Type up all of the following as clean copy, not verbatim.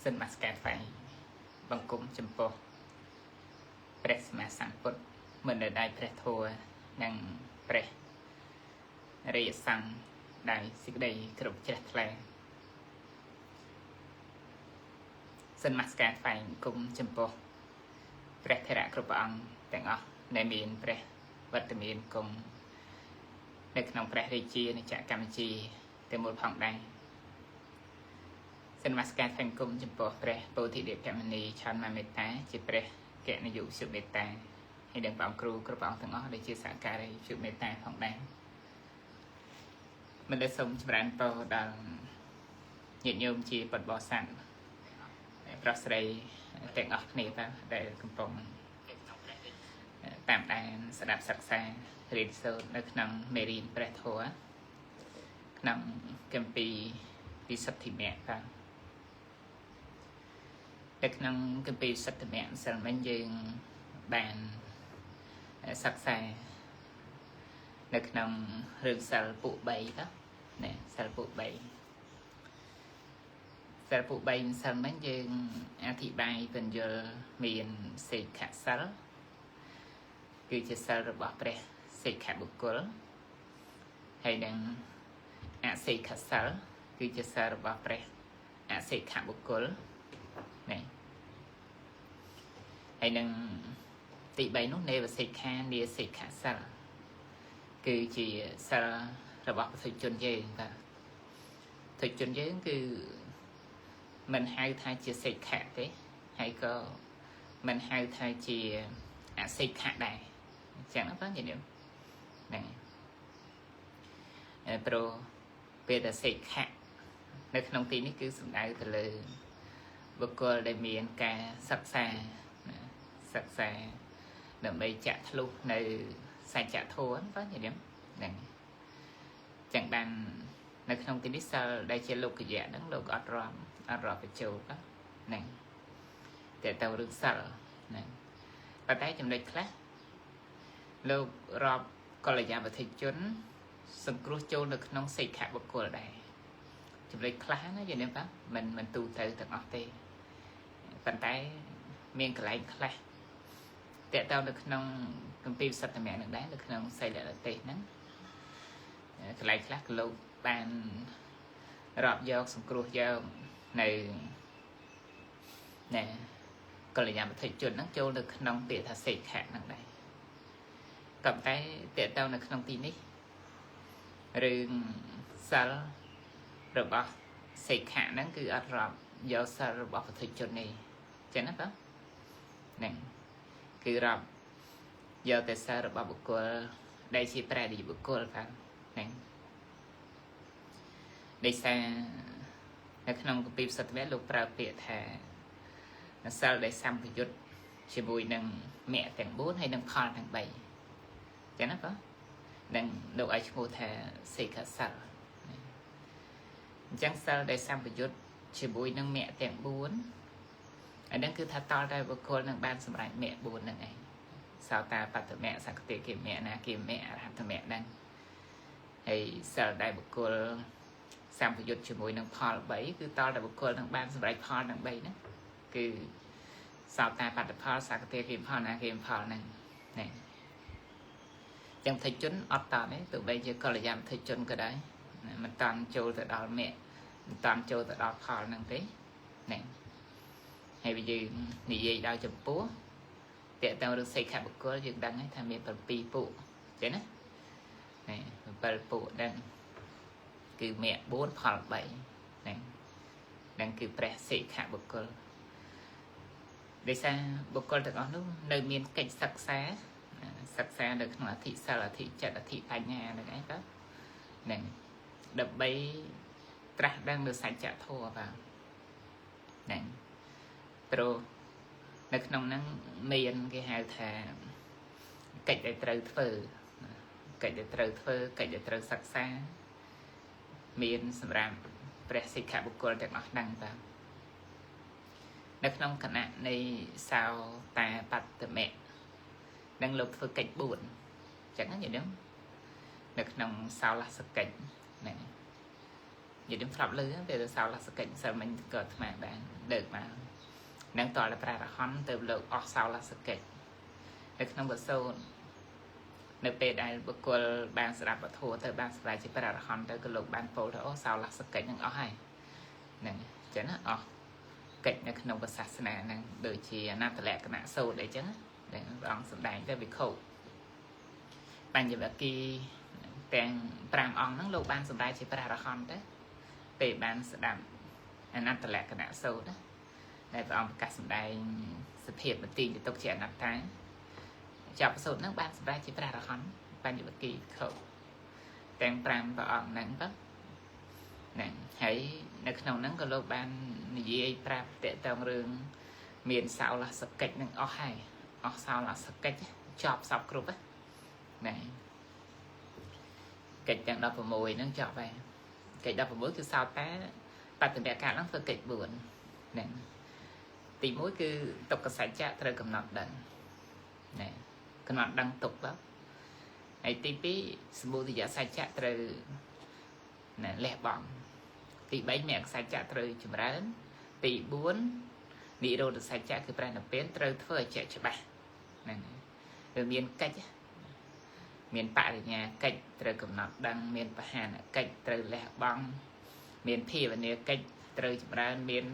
សិនមកស្កាត់ហ្វាយបង្គំចំពោះព្រះសម្មាសម្ពុទ្ធមិនដែលព្រះធម៌និងព្រះរាជសង្ឃដែលសេចក្តីគ្រប់ជ្រះថ្លាសិនមកស្កាត់ហ្វាយបង្គំចំពោះព្រះធរៈគ្រប់ព្រះអង្គទាំងអស់ដែលមានព្រះវត្តមានគង់នៅក្នុងព្រះរាជាណាចក្រកម្ពុជាទាំងមូលផងដែរសិនមកស្កាត់ហ្វាយបង្គំចំពោះព្រះពោធិរាជមនីឆាន់ម៉ាមេតាជាព្រះកណយុសុមេតាហើយនឹងព្រះអង្គគ្រូគ្រប់ព្រះអង្គទាំងអស់ដែលជាសហការីសុមេតាផងដែរមិនដែលសូមចម្រើនពរដល់ញាតិញោមជាពុទ្ធបរិស័ទប្រុសស្រីទាំងអស់គ្នាដែលកំពុងតាមដានស្ដាប់សិក្សារៀនសូត្រនៅក្នុងមេរៀនព្រះធម៌ក្នុងគម្ពីរវិសុទ្ធិមគ្គនៅក្នុងគម្ពីរវិសុទ្ធិមគ្គសិលមិញយើងបានសិក្សានៅក្នុងរឿងសិលពួក3ណាសិលពួក3សិលពួក3សិលមិញយើងអធិប្បាយពន្យល់មានសេខសិលគឺជាសិលរបស់ព្រះសេខបុគ្គលហើយនឹងអសេខសិលគឺជាសិលរបស់ព្រះអសេខបុគ្គលនេះហើយនឹងទី3នោះនេវសេខានាសេខសិលគឺជាសិលរបស់ពុទ្ធជនយើងបាទពុទ្ធជនយើងគឺមិនហៅថាជាសេខៈទេហើយក៏មិនហៅថាជាអសេខៈដែរអញ្ចឹងណាបងញាតិញោមហ្នឹងព្រោះពេលតែសេខៈនៅក្នុងទីនេះគឺសំដៅទៅលើបុគ្គលដែលមានការសិក្សាដើម្បីចាក់ធ្លុះនៅសច្ចធម៌បងញាតិញោមហ្នឹងចឹងបាននៅក្នុងទីនេះសិលដែលជាលោកយៈហ្នឹងលោកអត់រាប់បញ្ចូលហ្នឹងតែទៅរឿងសិលហ្នឹងប៉ុន្តែចំណុចខ្លះលោករាប់កល្យាណវត្ថុជនសង្គ្រោះចូលនៅក្នុងសេខៈបុគ្គលដែរចំណុចខ្លះណាយល់ទេបាទមិនទូទៅទាំងអស់ទេប៉ុន្តែមានកន្លែងខ្លះតើតើនៅក្នុងគម្ពីរវិសុទ្ធិមគ្គនឹងដែរនៅក្នុងសីលៈទេសហ្នឹងកន្លែងខ្លះក៏លោកបានរាប់យកសង្គ្រោះយកនៅកល្យាណវត្ថុជនហ្នឹងចូលនៅក្នុងពាក្យថាសេខៈហ្នឹងដែរក៏តែតើតើនៅក្នុងទីនេះរឿងសិលរបស់សេខៈហ្នឹងគឺអត់រាប់យកសិលរបស់វត្ថុជននេះចឹងណាបងហ្នឹងគឺរាប់យកតែសិលរបស់បុគ្គលដែលជាព្រះរាជបុគ្គលផងហ្នឹងដោយសារនៅក្នុងគម្ពីរវិសុទ្ធិមគ្គលោកប្រើពាក្យថាសិលដែលសម្ពយុទ្ធជាមួយនឹងមគ្គទាំង4ហើយនឹងផលទាំង3ចឹងណាបងនឹងលោកឲ្យឈ្មោះថាសេខសិលអញ្ចឹងសិលដែលសម្ពយុទ្ធជាមួយនឹងមគ្គទាំង4អាហ្នឹងគឺថាតលតែបុគ្គលនឹងបានសម្រេចមគ្គ4ហ្នឹងឯងសោតាបត្តមគ្គសក្តិកិមគ្គអនាគិមគ្គអរហត្តមគ្គហ្នឹងហើយសិលដែលបុគ្គលសម្ពយុទ្ធជាមួយនឹងផល3គឺតលតែបុគ្គលនឹងបានសម្រេចផលទាំង3ហ្នឹងគឺសោតាបត្តផលសក្តិកិមផលអនាគិមផលហ្នឹងនេះចឹងធិជនអត់តទេទោះបីជាកល្យាណធិជនក៏ដែរមិនតាន់ចូលទៅដល់មគ្គមិនតាន់ចូលទៅដល់ផលហ្នឹងទេនេះហើយវាយើងនិយាយដល់ចំពោះតើតើរឿងសេខបុគ្គលយើងដឹងហើយថាមាន7ពួកចឹងណានេះ7ពួកហ្នឹងគឺមគ្គ4ផល3ហ្នឹងគឺព្រះសេខបុគ្គលដោយសារបុគ្គលទាំងអស់នោះនៅមានកិច្ចសិក្សានៅក្នុងអធិសិលអធិចិត្តអធិបញ្ញាហ្នឹងឯងតើហ្នឹងដើម្បីត្រាស់ដឹងនៅសច្ចធម៌បាទហ្នឹងព្រោះនៅក្នុងហ្នឹងមានគេហៅថាកិច្ចដែលត្រូវធ្វើកិច្ចដែលត្រូវសិក្សាមានសម្រាប់ព្រះសិក្ខាបុគ្គលទាំងអស់ហ្នឹងបាទនៅក្នុងគណៈនៃសោតាបត្តមគ្គនឹងលោកធ្វើកិច្ច4អញ្ចឹងណាយល់ទេនៅក្នុងសោលសកិច្ចហ្នឹង vậy điểm phập lư về sau là sự kiện sao mình cờ mà bạn được mà nâng tòa là pra hòn từ lượng ở sau là sự kiện được không có sâu nơi về đây bực cô bạn sẽ đặt vào thua tới bạn sẽ chỉ pra hòn tới cái lượng bạn phô đó sau là sự kiện những ở hay nè chứ nó ở kịch nó không có sạch nè nè đôi chỉ nát lẹ cái nã sâu để chứ để ông sầm đánh cho việc khẩu bạn như vậy kia tiền prang ông nó lâu ban sầm đánh chỉ pra hòn đấy về bạn sẽ đảm nát lẹ cái nã sâu đó để ông cắt sầm đánh sự hiện một tiền để tục trẻ nát thái chọc sâu nó ban sầm đánh chỉ pra hòn bạn như vậy kia khẩu tiền prang và ông nắng đó nè hãyនៅក្នុងហ្នឹងក៏លោកបាននិយាយប្រាប់តេតងរឿងមានសោលសកិច្ចនឹងអស់ហើយអស់សោលសកិច្ចចប់សពគ្រប់ណាកិច្ចទាំង16ហ្នឹងចប់ហើយកិច្ច16គឺសោតតែបត្តនៈកាលហ្នឹងធ្វើកិច្ច4ណាទី1គឺទុក្ខសច្ចៈត្រូវកំណត់ដឹងណាកំណត់ដឹងទុក្ខបាទហើយទី2សមុទយសច្ចៈត្រូវណាលះបង់ទី3មគ្គសច្ចៈត្រូវចម្រើនទី4និរោធសច្ចៈគឺប្រែនិព្វានត្រូវធ្វើឲ្យជាក់ច្បាស់ហ្នឹងវាមានកិច្ចមានបរិញ្ញាកិច្ចត្រូវកំណត់ដឹងមានបហានកិច្ចត្រូវលះបង់មានភាវនាកិច្ចត្រូវចម្រើនមាន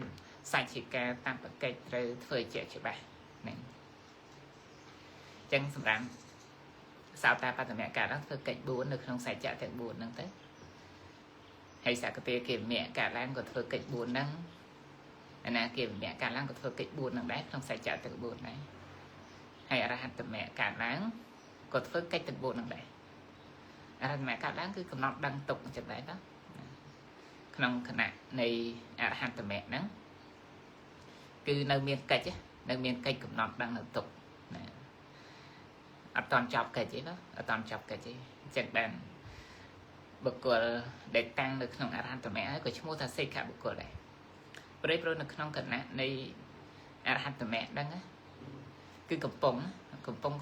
សច្ឆិកាតបកិច្ចត្រូវធ្វើឲ្យជាក់ច្បាស់ហ្នឹងអញ្ចឹងសម្រាប់សោតាបត្តមកាលធ្វើកិច្ច4នៅក្នុងសច្ចៈទាំង4ហ្នឹងទៅហើយសកតិគេមៈកាលឡើងក៏ធ្វើកិច្ច4ហ្នឹងអាណាគេមៈកាលឡើងក៏ធ្វើកិច្ច4ហ្នឹងដែរក្នុងសច្ចៈទាំង4ដែរហើយអរហត្តមៈកាលឡើងក៏ធ្វើកិច្ចទាំង4ហ្នឹងដែរអរហត្តមៈកាលឡើងគឺកំណត់ដឹងទុកចឹងដែរណាក្នុងគណៈនៃអរហត្តមៈហ្នឹងគឺនៅមានកិច្ចនៅមានកិច្ចកំណត់ដឹងនៅទុកណាអត់តន់ចប់កិច្ចទេណាអត់តន់ចប់កិច្ចទេអញ្ចឹងបានបុគ្គលដែលតាំងនៅក្នុងអរហន្តមគ្គហើយក៏ឈ្មោះថាសិក្ខបុគ្គលដែរព្រោះនៅក្នុងគណៈនៃអរហន្តមគ្គហ្នឹងគឺកំពុង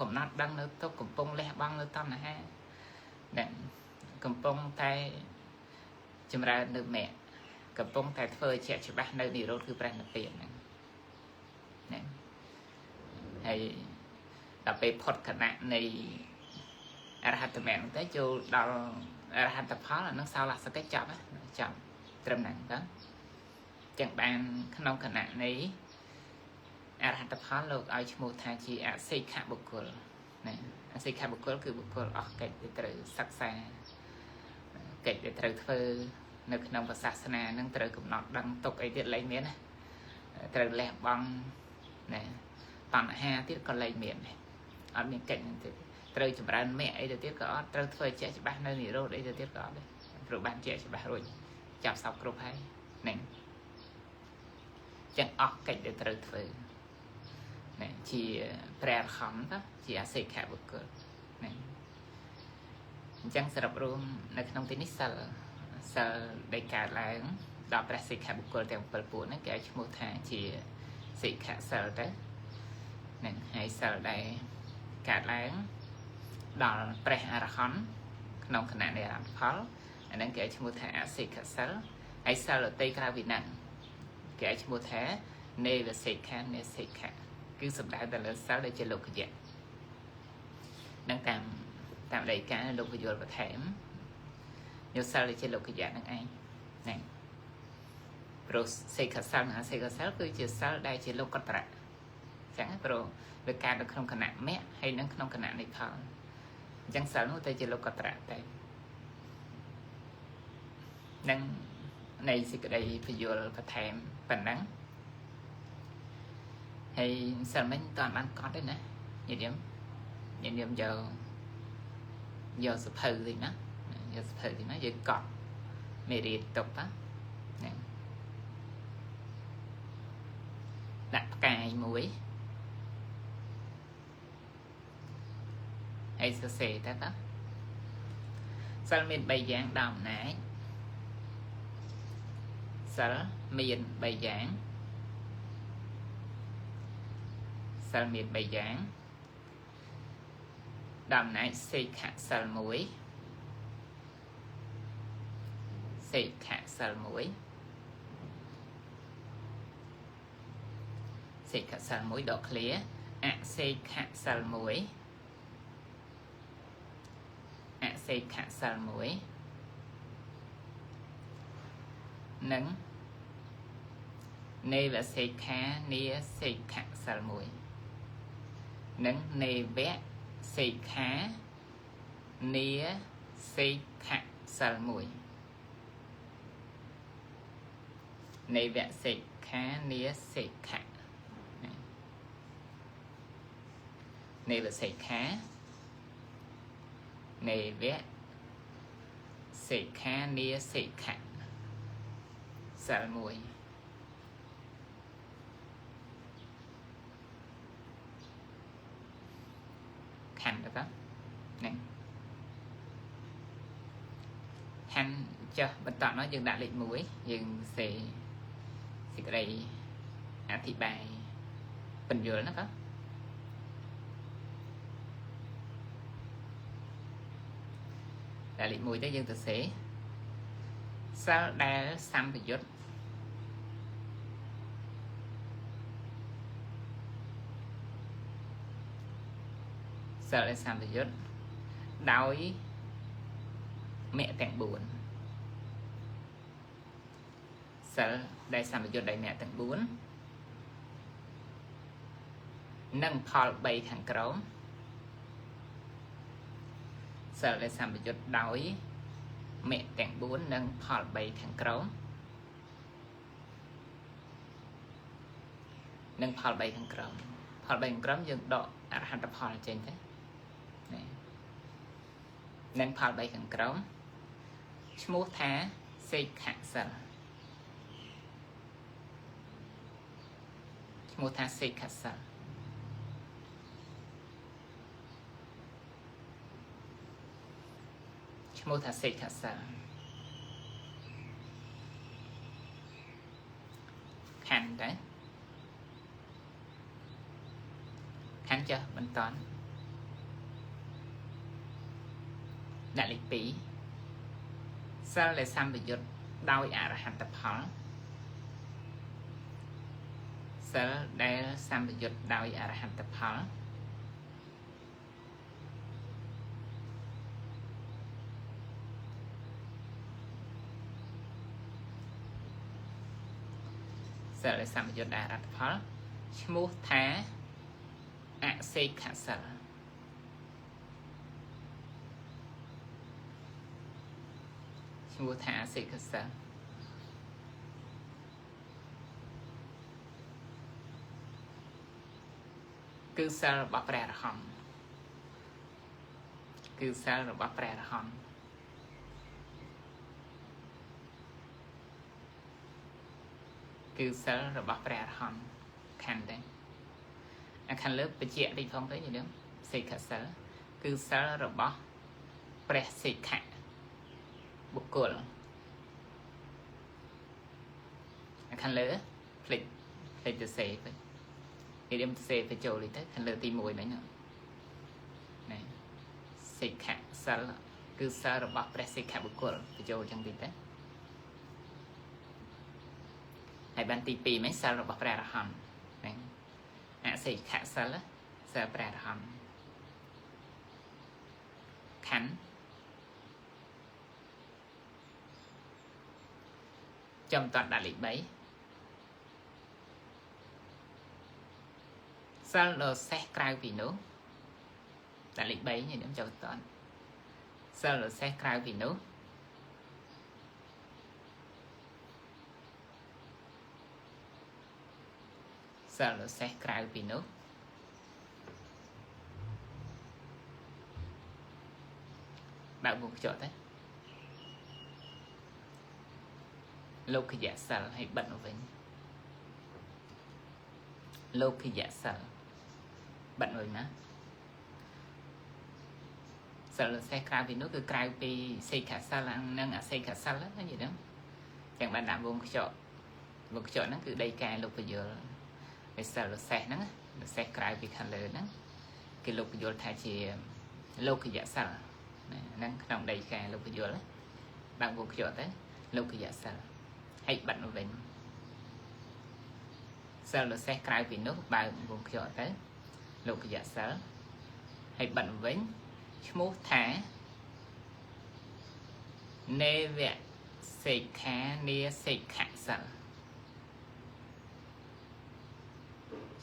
កំណត់ដឹងនៅទុកកំពុងលះបង់នៅតណ្ហាហ្នឹងកំពុងតែចម្រើននៅមគ្គកំពុងតែធ្វើជាក់ច្បាស់នៅនិរោធគឺប្រេះនិព្វានហ្នឹងហ្នឹងហើយដល់ពេលផុតគណៈនៃអរហន្តមគ្គហ្នឹងទៅចូលដល់អរហន្តផលអានឹងសោលសកិច្ចចាប់ត្រឹមហ្នឹងទៅចឹងបានក្នុងគណៈនៃអរហន្តផលលោកឲ្យឈ្មោះថាជាអសិក្ខបុគ្គលណាអសិក្ខបុគ្គលគឺបុគ្គលអស់កិច្ចដែលត្រូវសិក្សាកិច្ចដែលត្រូវធ្វើនៅក្នុងសាសនានឹងត្រូវកំណត់ដឹងទុកអីទៀតលែងមានណាត្រូវលះបង់ណាតណ្ហាទៀតក៏លែងមានដែរអត់មានកិច្ចហ្នឹងទៀតត្រូវចម្រើនមគ្គអីទៅទៀតក៏អត់ត្រូវធ្វើជាក់ច្បាស់នៅនិរោធអីទៅទៀតក៏អត់ដែរព្រោះបានជាក់ច្បាស់រួចចាប់សពគ្រប់ហើយហ្នឹងចឹងអស់កិច្ចដែលត្រូវធ្វើណាជាព្រះអរហន្តជាអសិក្ខបុគ្គលហ្នឹងអញ្ចឹងសរុបរួមនៅក្នុងទីនេះសិលដែលកើតឡើងដល់ព្រះសិក្ខបុគ្គលទាំង7ពួកហ្នឹងគេឲ្យឈ្មោះថាជាសិក្ខសិលទៅហ្នឹងហើយសិលដែលកើតឡើងដល់ព្រះអរហន្តក្នុងគណៈនៃអរហន្តផលអាហ្នឹងគេឲ្យឈ្មោះថាអសិក្ខសិលហើយសិលដទៃក្រៅពីហ្នឹងគេឲ្យឈ្មោះថានេវសិក្ខានេសិក្ខាគឺសំដៅទៅលើសិលដែលជាលោកយៈនឹងតាមដីកាលោកពយល់បន្ថែមយកសិលដែលជាលោកយៈហ្នឹងឯងហ្នឹងព្រោះសិក្ខាសិលនិងអសិក្ខាសិលគឺជាសិលដែលជាលោកតរៈចឹងព្រោះវាកើតនៅក្នុងគណៈមគ្គហើយនិងក្នុងគណៈនិផលអញ្ចឹងសិលនោះទៅជាលោកតរៈតែនឹងនៃសេចក្តីពយល់បន្ថែមប៉ុណ្ណឹងហើយសិលមិញតើបានកត់ទេណាញាតិញោមយកសភៅតិចណាយកសភៅតិចណាយើងកត់មេរៀនទុកណាហ្នឹងដាក់ផ្កាយមួយហើយសរសេរទៅសិលមាន3យ៉ាងដល់អំណាចសិលមាន3យ៉ាងសិលមាន3យ៉ាងដល់អំណាចសិក្ខសិល1 Xê khả sal mũi Xê khả sal mũi đỏ clear xê khả sal mũi xê khả sal mũi nâng nê và xê khả nia xê khả sal mũi nâng nê vẽ xê khả nia xê khả sal mũi nê vẽ xê khả nia xê khả nê và xê khả nê vẽ xê khả nia xê khả sal mũi khăn được không? Nè khăn cho bên tọa nó dừng đại lịch mũi dừng sẽ cái đây thị bài bình vừa nó có đại lịch mũi tới dừng từ sẽ sao đa xăm bị dốt sao đa xăm bị dốt đói mẹ tặng buồn sợ đây xăm bị dốt đầy mẹ tặng buồn nâng phò bay thằng cống sợ đây xăm bị dốt đói mẹ tặng buồn nâng phò bay thằng cống nâng phò bay thằng cống dừng độ hẳn tập phò trên thế nâng phò bay thằng cống mua thá xây khả sal mua thá xây khả sal mua thá xây khả sal khăn đấy khăn chưa bên toán đại lịch bí sao lại xăm bị dốt đau hẳn tập hóa sao đây xăm bị dốt đau hẳn tập hóa sao lại xăm bị dốt đau tập hóa mua thá xê khả sal mua thả xê khả sal cứ sal bắp rẻ hòn cứ sal bắp rẻ hòn cứ sal bắp rẻ hòn khăn đấy khăn lớp bị chẹt đi không thấy gì nữa xê khả sal cứ sal bắp rẻ xê khảบุคคลคันเลือผลิตจะเสไปเดี๋ยวมันเสไปโจลิทัศคันเลือตีมวยไหนเนาะนี่สิกขาสารคือสารบักประสิกขาบุคคลไปโจจังตีทัศให้บันตีปีไม่สารบักประหันนี่สิกขาสารสารประหันขันtrong toàn đại lịch bấy sao lờ xe cài vì nước đại lịch bấy như điểm trong toàn sao lờ xe cài vì nước sao lờ xe cài vì nước bạn buộc chỗ đấy lúc khi dạ sal hay bận với lúc khi dạ sal bận rồi nè sal xe cài vì nước cứ cài vì xây khả sal là nâng xây khả sal đó gì đó chẳng bạn làm vùng chỗ nó cứ đây cài lúc bây giờ cái sal xe nó xe cài vì khăn lớn đó cái lúc bây giờ thay chỉ lúc khi dạ sal nâng không đầy cài lúc bây giờ đấy bạn vùng chỗ đấy លោកកយ៉ាសិលហើយបាត់មកវិញសិលរសេះក្រៅពីនោះបើវងខ្យល់ទៅលោកកយ៉ាសិលហើយបាត់មកវិញឈ្មោះថានេវៈសេខានាសេខសិល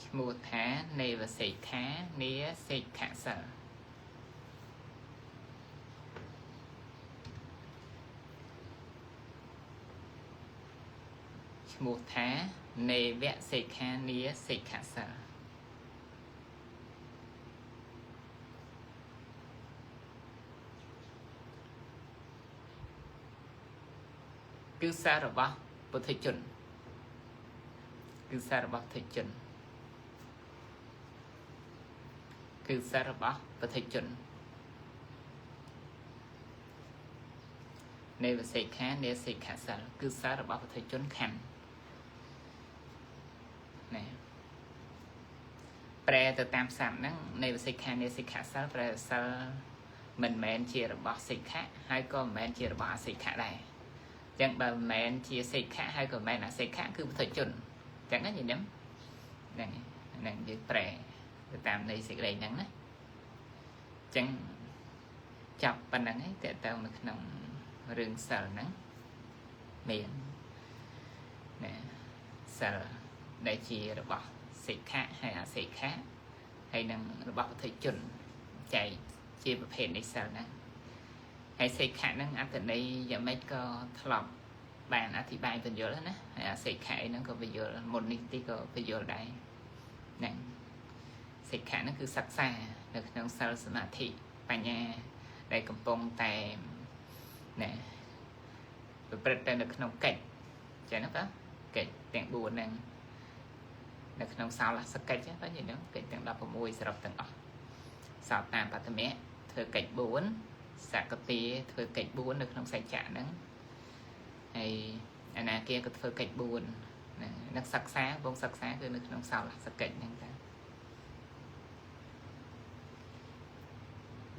ឈ្មោះថានេវសេខានាសេខសិលឈ្មោះថានេវៈសេខានាសេខសិលគឺសាររបស់ពុទ្ធជនគឺសាររបស់ពុទ្ធជនគឺសាររបស់ពុទ្ធជននៃវិសេខានៃសិក្ខាសិលគឺសាររបស់ពុទ្ធជនខណ្ឌណែប្រែទៅតាមសាស្ត្រហ្នឹងនៃវិសេខានៃសិក្ខាសិលប្រែសិលមិនមែនជារបស់សិក្ខាហើយក៏មិនមែនជារបស់អសិក្ខាដែរចឹងបើមិនមែនជាសិក្ខាហើយក៏មិនមែនអសិក្ខាគឺពុទ្ធជនចឹងណាញញឹមហ្នឹងយើងប្រែទៅតាមន័យសេចក្តីហ្នឹងណាចឹងចាប់ប៉ុណ្្នឹងឯងតើតើនៅក្នុងរឿងសិលហ្នឹងមានណាសិលដែលជារបស់សិក្ខាហើយអសិក្ខាហើយនឹងរបស់ពុទ្ធជនចែកជាប្រភេទនៃសិលហ្នឹងហើយសិក្ខាហ្នឹងអត្ថន័យយ៉ាងម៉េចក៏ធ្លាប់បានអធិប្បាយបញ្យល់ណាហើយអសិក្ខាហ្នឹងក៏បញ្យល់មុននេះទីក៏បញ្យល់ដែរហ្នឹងសិក្ខាហ្នឹងគឺសិក្សានៅក្នុងសិលសមាធិបញ្ញាដែលកំពុងតែណែប្រព្រឹត្តទៅនៅក្នុងកិច្ចចឹងណាបាទកិច្ចទាំង4ហ្នឹងនៅក្នុងសោលសកិច្ចបាទយល់កិច្ចទាំង16សរុបទាំងអស់សោតាបត្តមៈធ្វើកិច្ច4សកតិធ្វើកិច្ច4នៅក្នុងសច្ចៈហ្នឹងហើយអនាគាក៏ធ្វើកិច្ច4នឹងសិក្សាវងសិក្សាគឺនៅក្នុងសោលសកិច្ចហ្នឹងតា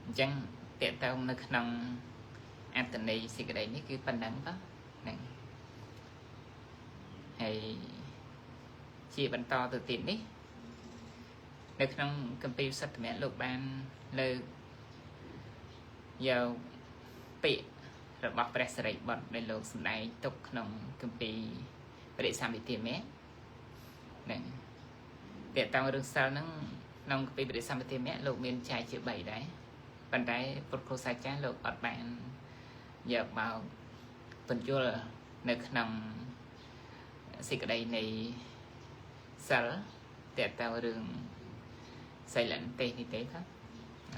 អញ្ចឹងតេតើនៅក្នុងអត្តន័យសេចក្តីនេះគឺប៉ុណ្ណឹងបាទហ្នឹងហើយជាបន្តទៅទៀតនេះនៅក្នុងគម្ពីរសត្តមៈលោកបានលើកយកពាក្យរបស់ព្រះសិរីបុត្រដែលលោកសម្ដែងទុកក្នុងគម្ពីរបរិសម្បទាមៈហ្នឹងតេតើរឿងសិលហ្នឹងក្នុងគម្ពីរបរិសម្បទាមៈលោកមានចែកជា3ដែរប៉ុន្តែពុទ្ធគ្រូសាស្ត្រាចារ្យលោកអត់បានយកមកបញ្យល់នៅក្នុងសេចក្តីនៃសិលតើតើរឿងសិលន្ទេសនេះទេครับ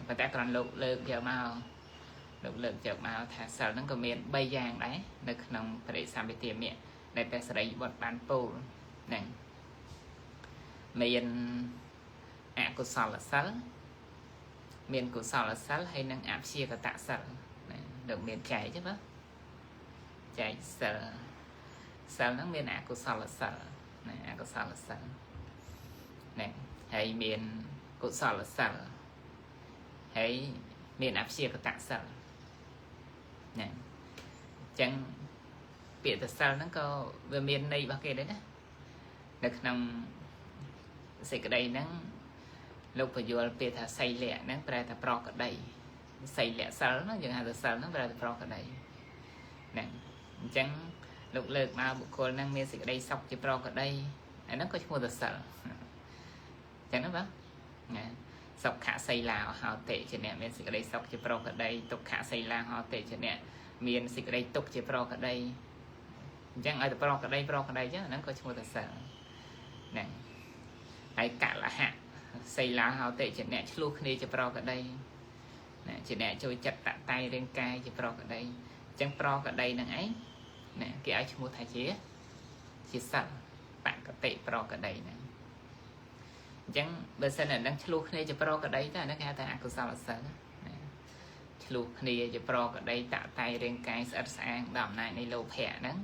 ប៉ុន្តែគ្រាន់លោកលើកយកមកថាសិលហ្នឹងក៏មាន3យ៉ាងដែរនៅក្នុងបរិសម្បទាមៈដែលព្រះសិរីបុត្របានពោលហ្នឹងមានអកុសលសិលមានកុសលសិលហើយនិងអព្យាកតសិលណាលោកមានចែកទេបាទចែកសិលហ្នឹងមានអកុសលសិលណាអកុសលសិលណាហើយមានកុសលសិលហើយមានអព្យាកតសិលណាអញ្ចឹងពាក្យតសិលហ្នឹងក៏វាមានន័យរបស់គេដែរណានៅក្នុងសេចក្តីហ្នឹងលោកបញ្យល់ពាក្យថាសីលៈហ្នឹងប្រែថាប្រកដីសីលៈសិលហ្នឹងយើងហៅថាសិលហ្នឹងប្រែថាប្រកដីហ្នឹងអញ្ចឹងលោកលើកមកបុគ្គលហ្នឹងមានសេចក្តីសុខជាប្រកដីអាហ្នឹងក៏ឈ្មោះថាសិលអញ្ចឹងណាបាទណាសុខៈសីឡាហោតិជាអ្នកមានសេចក្តីសុខជាប្រកដីទុក្ខៈសីឡាហោតិជាអ្នកមានសេចក្តីទុក្ខជាប្រកដីអញ្ចឹងឲ្យតែប្រកដីចឹងអាហ្នឹងក៏ឈ្មោះថាសិលហ្នឹងហើយកលហៈសីឡាហោតិជាអ្នកឆ្លោះគ្នាជាប្រកដីណាជាអ្នកចូលចិត្តតតៃរាងកាយជាប្រកដីអញ្ចឹងប្រកដីនឹងឯងណាគេឲ្យឈ្មោះថាជាសិលបកតិប្រកដីហ្នឹងអញ្ចឹងបើសិនតែនឹងឆ្លោះគ្នាជាប្រកដីទៅអានេះគេហៅថាអកុសលសិលណាឆ្លោះគ្នាជាប្រកដីតតៃរាងកាយស្អិតស្អាងដោយអំណាចនៃលោភៈហ្នឹង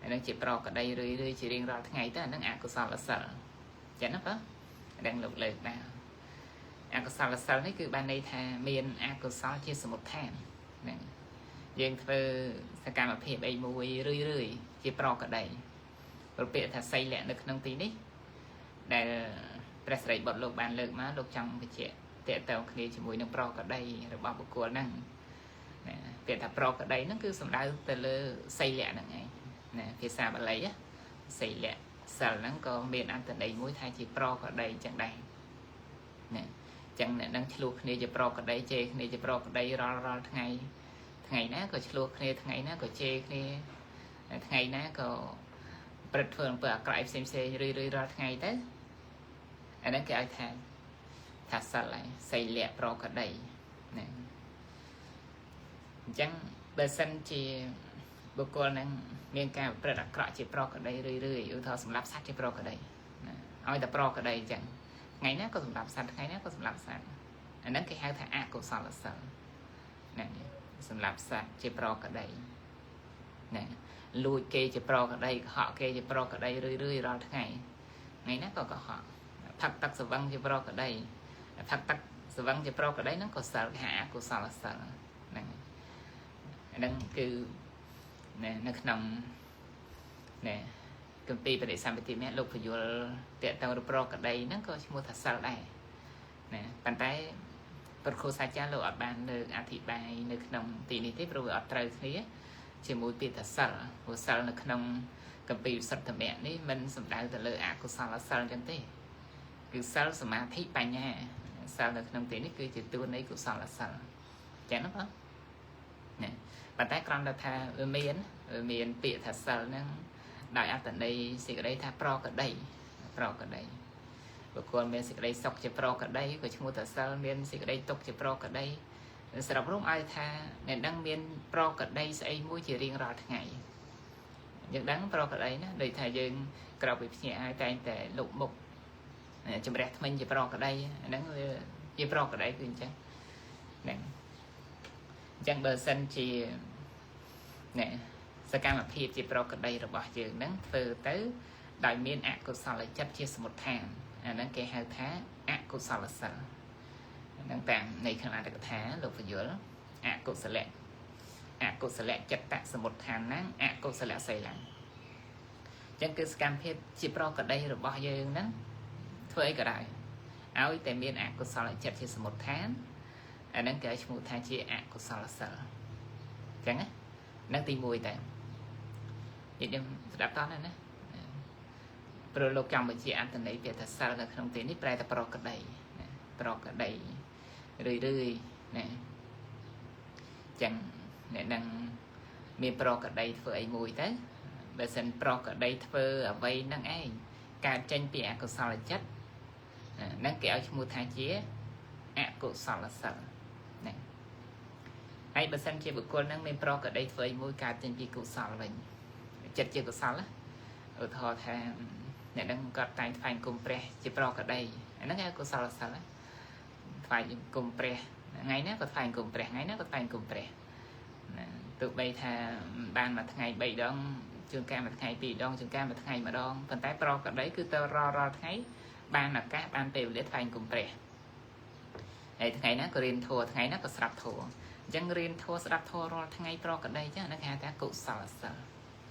អានឹងជាប្រកដីរឿយជារៀងរាល់ថ្ងៃទៅអានឹងអកុសលសិលអញ្ចឹងណាបងដែលលោកលើកដែរអកុសលសិលនេះគឺបានន័យថាមានអកុសលជាសមុដ្ឋានហ្នឹង យើងធ្វើសកម្មភាពអីមួយរឿយជាប្រកដីប្រពាក្យថាសីលៈនៅក្នុងទីនេះដែលព្រះស្រីបុត្រលោកបានលើកមកលោកចង់បញ្ជាក់តេតើគ្នាជាមួយនឹងប្រកដីរបស់បុគ្គលហ្នឹងណាពាក្យថាប្រកដីហ្នឹងគឺសំដៅទៅលើសីលៈហ្នឹងឯងណាភាសាបាលីសីលៈសិលហ្នឹងក៏មានអត្ថន័យមួយថាជាប្រកដីចឹងដែរណាចឹងអ្នកនឹងឆ្លោះគ្នាជាប្រកដីជេរគ្នាជាប្រកដីរាល់ថ្ងៃថ្ងៃណាក៏ឆ្លោះគ្នាថ្ងៃណាក៏ជេរគ្នាថ្ងៃណាក៏ព្រឹត្តធ្វើអំពើអាក្រក់ផ្សេងរឿយរាល់ថ្ងៃទៅអាហ្នឹងគេឲ្យថាសិលហើយសីលៈប្រកដីណាអញ្ចឹងបើសិនជាបុគ្គលនឹងមានការប្រព្រឹត្តអាក្រក់ជាប្រកដីរឿយឧទាហរណ៍សម្រាប់សត្វជាប្រកដីណាឲ្យតែប្រកដីអញ្ចឹងថ្ងៃណាក៏សម្រាប់សត្វថ្ងៃណាក៏សម្រាប់សត្វអាហ្នឹងគេហៅថាអកុសលសិលណាសម្រាប់សត្វជាប្រកដីណាលួចគេជាប្រកដីកុហកគេជាប្រកដីរឿយរាល់ថ្ងៃថ្ងៃណាក៏កុហកផឹកទឹកស្វឹងជាប្រកដីផឹកទឹកស្វឹងជាប្រកដីហ្នឹងក៏សិលគេហៅអកុសលសិលហ្នឹងហ្នឹងគឺនៅក្នុងគម្ពីរបដិសម្បត្តិមគ្គលោកពយល់តេតើប្រកដីហ្នឹងក៏ឈ្មោះថាសិលដែរណាប៉ុន្តែព្រះគ្រូសាស្ត្រាចារ្យលោកអត់បានលើកអធិប្បាយនៅក្នុងទីនេះទេព្រោះវាអត់ត្រូវគ្នាជាមួយពាក្យថាសិលព្រោះសិលនៅក្នុងគម្ពីរសុទ្ធមគ្គនេះមិនសំដៅទៅលើអកុសលសិលចឹងទេគឺសិលសមាធិបញ្ញាសិលនៅក្នុងទីនេះគឺជាតួនៃកុសលសិលចឹងណាបងណាប៉ុន្តែគ្រាន់តែថាវាមានពាក្យថាសិលហ្នឹងដោយអត្ថន័យសេចក្តីថាប្រកដីបុគ្គលមានសេចក្តីសុខជាប្រកដីក៏ឈ្មោះថាសិលមានសេចក្តីទុក្ខជាប្រកដីសរុបរួមឲ្យថាអ្នកដឹងមានប្រកដីស្អីមួយជារៀងរាល់ថ្ងៃយើងដឹងប្រកដីណាដូចថាយើងក្រៅពីភ្នាក់ឲ្យតែងតែលុបមុខជំរះថ្មិញជាប្រកដីហ្នឹងវាជាប្រកដីគឺអញ្ចឹងហ្នឹងអញ្ចឹងបើសិនជាសកម្មភាពជាប្រកដីរបស់យើងហ្នឹងធ្វើទៅដោយមានអកុសលចិត្តជាសមុដ្ឋានអាហ្នឹងគេហៅថាអកុសលសិលហ្នឹងតាមនៃក្នុងអត្ថកថាលោកពយល់អកុសលចិត្តសមុដ្ឋានហ្នឹងអកុសលសិលអញ្ចឹងគឺសកម្មភាពជាប្រកដីរបស់យើងហ្នឹងធ្វើអីក៏ដោយឲ្យតែមានអកុសលចិត្តជាសមុដ្ឋានអាហ្នឹងគេឲ្យឈ្មោះថាជាអកុសលសិលអញ្ចឹងណាហ្នឹងទី1តែខ្ញុំស្ដាប់តោះណាព្រោះលោកចង់បញ្ជាក់អត្ថន័យពាក្យថាសិលនៅក្នុងទីនេះប្រែតែប្រកដីរឿយណាចឹងអ្នកនឹងមានប្រកដីធ្វើអីមួយទៅបើសិនប្រកដីធ្វើអ្វីហ្នឹងឯងកើតចេញពីអកុសលចិត្តហ្នឹងគេឲ្យឈ្មោះថាជាអកុសលសិលណាហើយបើសិនជាបុគ្គលហ្នឹងមានប្រកដីធ្វើអីមួយកើតចេញពីកុសលវិញចិត្តជាកុសលឧទាហរណ៍ថាអ្នកនឹងគាត់តែងថ្វាយគុំព្រះជាប្រកដីអាហ្នឹងគេកុសលសិលថ្វាយគុំព្រះថ្ងៃណាក៏ថ្វាយគុំព្រះថ្ងៃណាក៏ថ្វាយគុំព្រះណាទោះបីថាបានមួយថ្ងៃ3ដងជួនកាលមួយថ្ងៃ2ដងជួនកាលមួយថ្ងៃម្ដងប៉ុន្តែប្រកដីគឺទៅរាល់ថ្ងៃបានឱកាសបានពេលវេលាថ្វាយគុំព្រះហើយថ្ងៃណាក៏រៀនធម៌ថ្ងៃណាក៏ស្ដាប់ធម៌អញ្ចឹងរៀនធម៌ស្ដាប់ធម៌រាល់ថ្ងៃប្រកដីចឹងហ្នឹងគេហៅថាកុសលសិល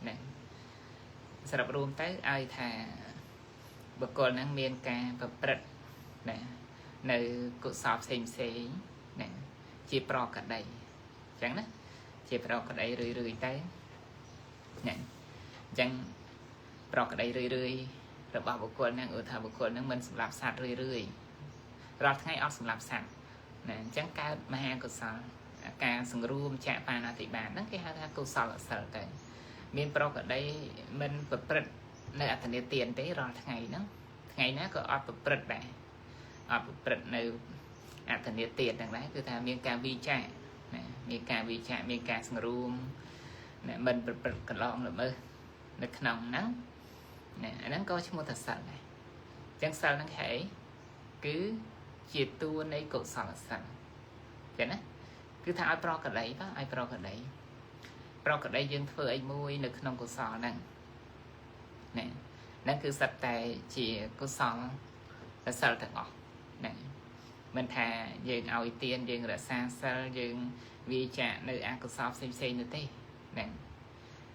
ហ្នឹងសរុបរួមទៅឲ្យថាបុគ្គលហ្នឹងមានការប្រព្រឹត្តណានៅកុសលផ្សេងណាជាប្រកដីអញ្ចឹងណាជាប្រកដីរឿយទៅណាអញ្ចឹងប្រកដីរឿយរបស់បុគ្គលហ្នឹងឧទាហរណ៍បុគ្គលហ្នឹងមិនសម្រាប់សត្វរឿយរាល់ថ្ងៃអត់សម្រាប់សត្វណាអញ្ចឹងកើតមហាកុសលការសង្រួមចាក់បាណាតិបាតហ្នឹងគេហៅថាកុសលសិលទៅមានប្រកដីមិនប្រព្រឹត្តនៅអត្ថនទានទេរាល់ថ្ងៃហ្នឹងថ្ងៃណាក៏អត់ប្រព្រឹត្តដែរអត់ប្រព្រឹត្តនៅអត្ថនទានទាំងដែរគឺថាមានការវិចារណាមានការវិចារមានការសង្រួមណាមិនប្រព្រឹត្តកន្លងល្មើសនៅក្នុងហ្នឹងណាអាហ្នឹងក៏ឈ្មោះថាសិលដែរអញ្ចឹងសិលហ្នឹងហេគឺជាតួនៃកុសលសិលចឹងណាគឺថាឲ្យប្រកដីបាទឲ្យប្រកដីយើងធ្វើអីមួយនៅក្នុងកុសលហ្នឹងណាហ្នឹងគឺសិតតែជាកុសលសិលទាំងអស់ហ្នឹងមិនថាយើងឲ្យទានយើងរក្សាសិលយើង vì chả nơi ăn có sọp xem nữa thế nè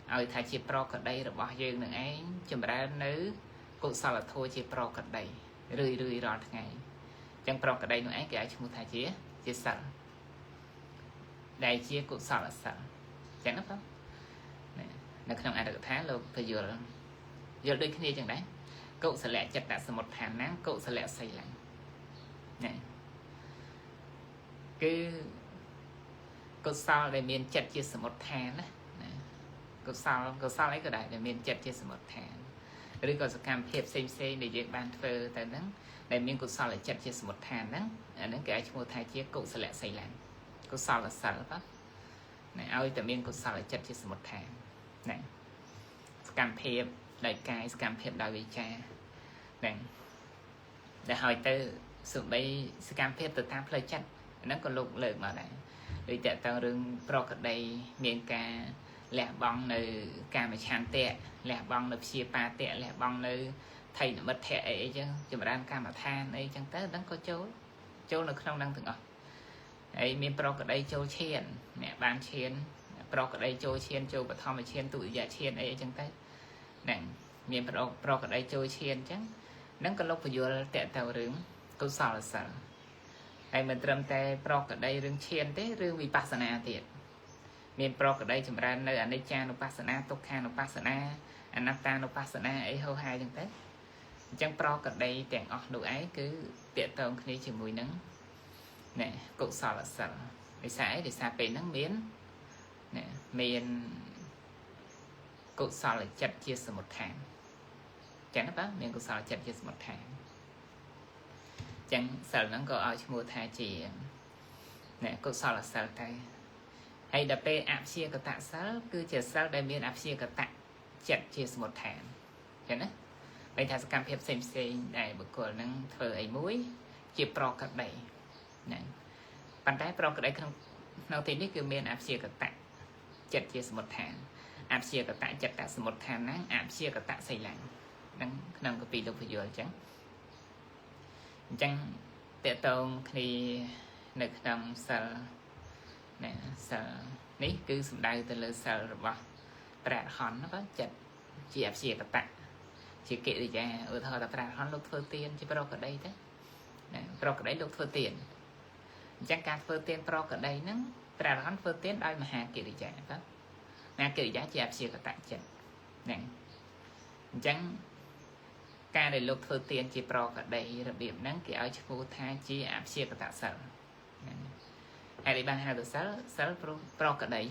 ở thay chỉ pro cả đây rồi bỏ dương nữa ấy chừng ra nữ cũng sao là thôi chỉ pro cả đây rưỡi rưỡi rồi ngày chẳng pro cả đây nữa ấy cái chúng ta chia sẻ đây chia cũng sao là sao chẳng nó không nè không ai được tháng luôn phải vừa đây cái này chẳng đấy cậu sẽ lẹ chặt đã một tháng nắng cậu sẽ lẹ xây lạnh này cứ cậu sao để miền chặt chia một tháng đấy cậu sao lấy cái đại để miền chặt chia một tháng rồi còn sẽ cam phép xem để dễ bàn phơ tại nắng để miền cậu sao lại chặt chia một tháng nắng nắng cái chúng ta chia cậu sẽ lẹ xây lạnh cậu sao là sao đó này ơi tại miền cậu sao lại chặt chia một tháng này cam phép đại cái cam phép đại vị cha này để hỏi từ sự bay cam phép từ tham plei chất nó còn lục lợi mà này để chạy tàu rừng pro ở đây miền ca lẹ bong nơi ca mà chan tệ lẹ bong nơi chia pa tệ lẹ bong nơi thầy nó mất thẻ ấy chứ chụp ra ca mà than ấy chẳng tới đang có châu nó không đang từng ở ấy miền pro ở đây châu chiên mẹ ban chiên pro ở đây châu chiên châu và thom mà chiên tụi già chiên ấy chẳng tới này miền pro ở đây châu chiên chứ nắng có lúc vừa tệ tàu rừng câu sao là sao ai mình trầm tay pro ở đây rừng chiên thế rừng vipassana thiệt miền pro ở đây chấm ra nơi anh đây cha nupassana tokha nupassana anatta nupassana ấy hô hai chẳng thế chẳng pro ở đây tiền ọt đủ ấy cứ tiện tông khi chỉ mùi nắng nè câu sao là sao để xa về nắng miến nè miền câu sao là chặt chia sẻ một tháng chẳng nó bác miền câu sao là chặt chia sẻ một tháng chẳng sợ nó có ở mua thai chỉ nè câu sao là sao tay hay đập pe áp chia cả tạ sao cứ chờ sao đại miền áp chia cả tạ chặt chia một tháng chẳng đấy bây giờ cam phép xem này bữa cổ năng thờ ấy muối chia pro cả đầy này bàn tay pro cả đây không nào thì đấy cứ miền áp chia cả tạ chặt chia một tháng áp chia cả tạ chặt tạ một tháng nắng áp chia cả tạ xây lạnh năng năng có bị đâu phải vừa chẳng chẳng tệ tông thì nực nằm sợ nè sợ ní cứ sầm đai từ lời sợ rồi bỏ bẹt hòn nó có chật chỉ áp xìa các bạn chỉ kệ thì cha ở thời là bẹt hòn lúc phơi tiền chỉ pro ở đây thế nè pro ở đây lúc phơi tiền chẳng cả phơi tiền pro ở đây nó bẹt hòn phơi tiền đây mà hà kệ thì cha đó hà kệ giá chỉ áp xìa các bạn chật nè chẳng ca để lúc phơi tiền chỉ pro ở đây là điểm nắng cái áo chú tha chỉ áp xìa các bạn sợ hay đi ban hai được sáu pro ở đây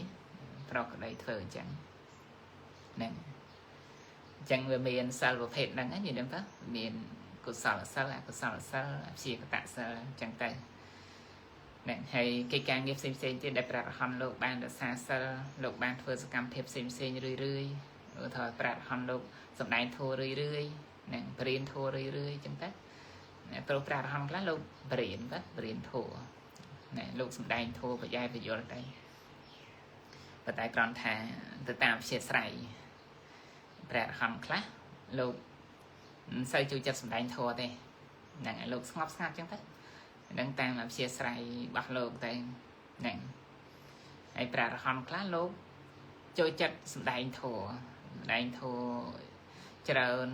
thờ chẳng nè chẳng về miền sao về phết đang ấy gì đó đó miền của sao là sao áp xìa các bạn sợ chẳng tay nè hay cái càng nghiệp xem trên đẹp ra hòn lục ban được xa xa lục ban phơi cam thiệp xem rưỡi ở thời bạc hòn lục sầm đai thua rưỡi nè bền thua rưỡi chẳng tay nè pro bạc hòn lá lục bền thua nè lục sầm đai thua và dai phải vô đây và tại còn thà từ tạm sẽ sải bạc hòn lá lục xây chui chặt sầm đai thua đây nè lục ngọc ngáp chẳng tay đang tăng làm chia sẻ bắt lộn tay nè ai bạc hòn lá lục chui chặt sầm đai thua chờ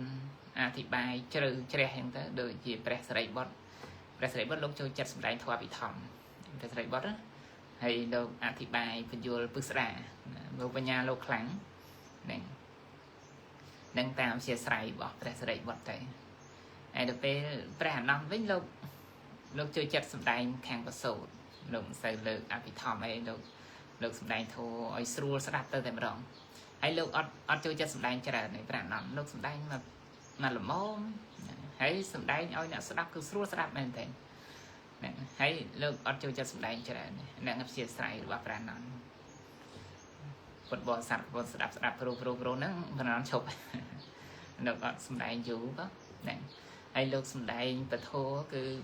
thì bài chờ hiện tới đời gì press bot lúc chui chặt sầm đai thua bị thòng press bot á hay đâu thì bài visual bức ra vô bên nhà lô kháng nè đang tạo chia sẻ bỏ press bot tay ai được về press năm với lúc chơi chặt sầm đai khang và sầu lúc xây lực bị thòng ấy lúc sầm đai thua ấy sưu sắp tới tại rộng hay lúc ở chơi chặt sầm đai chờ này press năm lúc sầm đai mà là mô hay sầm đai ôi nè sắp cứ sưu sắp lên thế hay lúc ở chơi chặt sầm đai chờ này đang gặp chia sẻ và press năm football sập ball sập pro nó nó chụp lúc ở sầm đai dù có nè hay lúc sầm đai bật thua cứ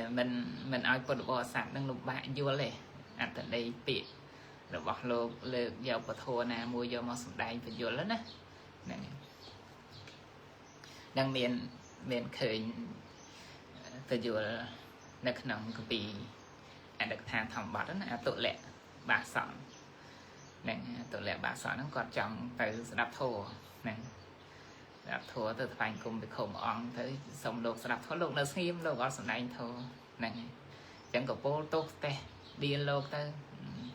mình ai còn bỏ sạch đang lục bạn vô lệ anh tận đây bị rồi bỏ lô lệ vào bờ thua nè mua vô món sầm đai phải vô lớn á này đang miền khởi từ vô nước nóng có bị anh được thà thang thòng bọt đó là tội lệ bà sọn này tội lệ bà sọn nó còn trong từ đạp thô này đạp thô từ thành cùng bị khổng ong tới sông lục đạp thô lục nó nghiêm lục ở sông đánh thô này chẳng có bố tốt tè đi lục tới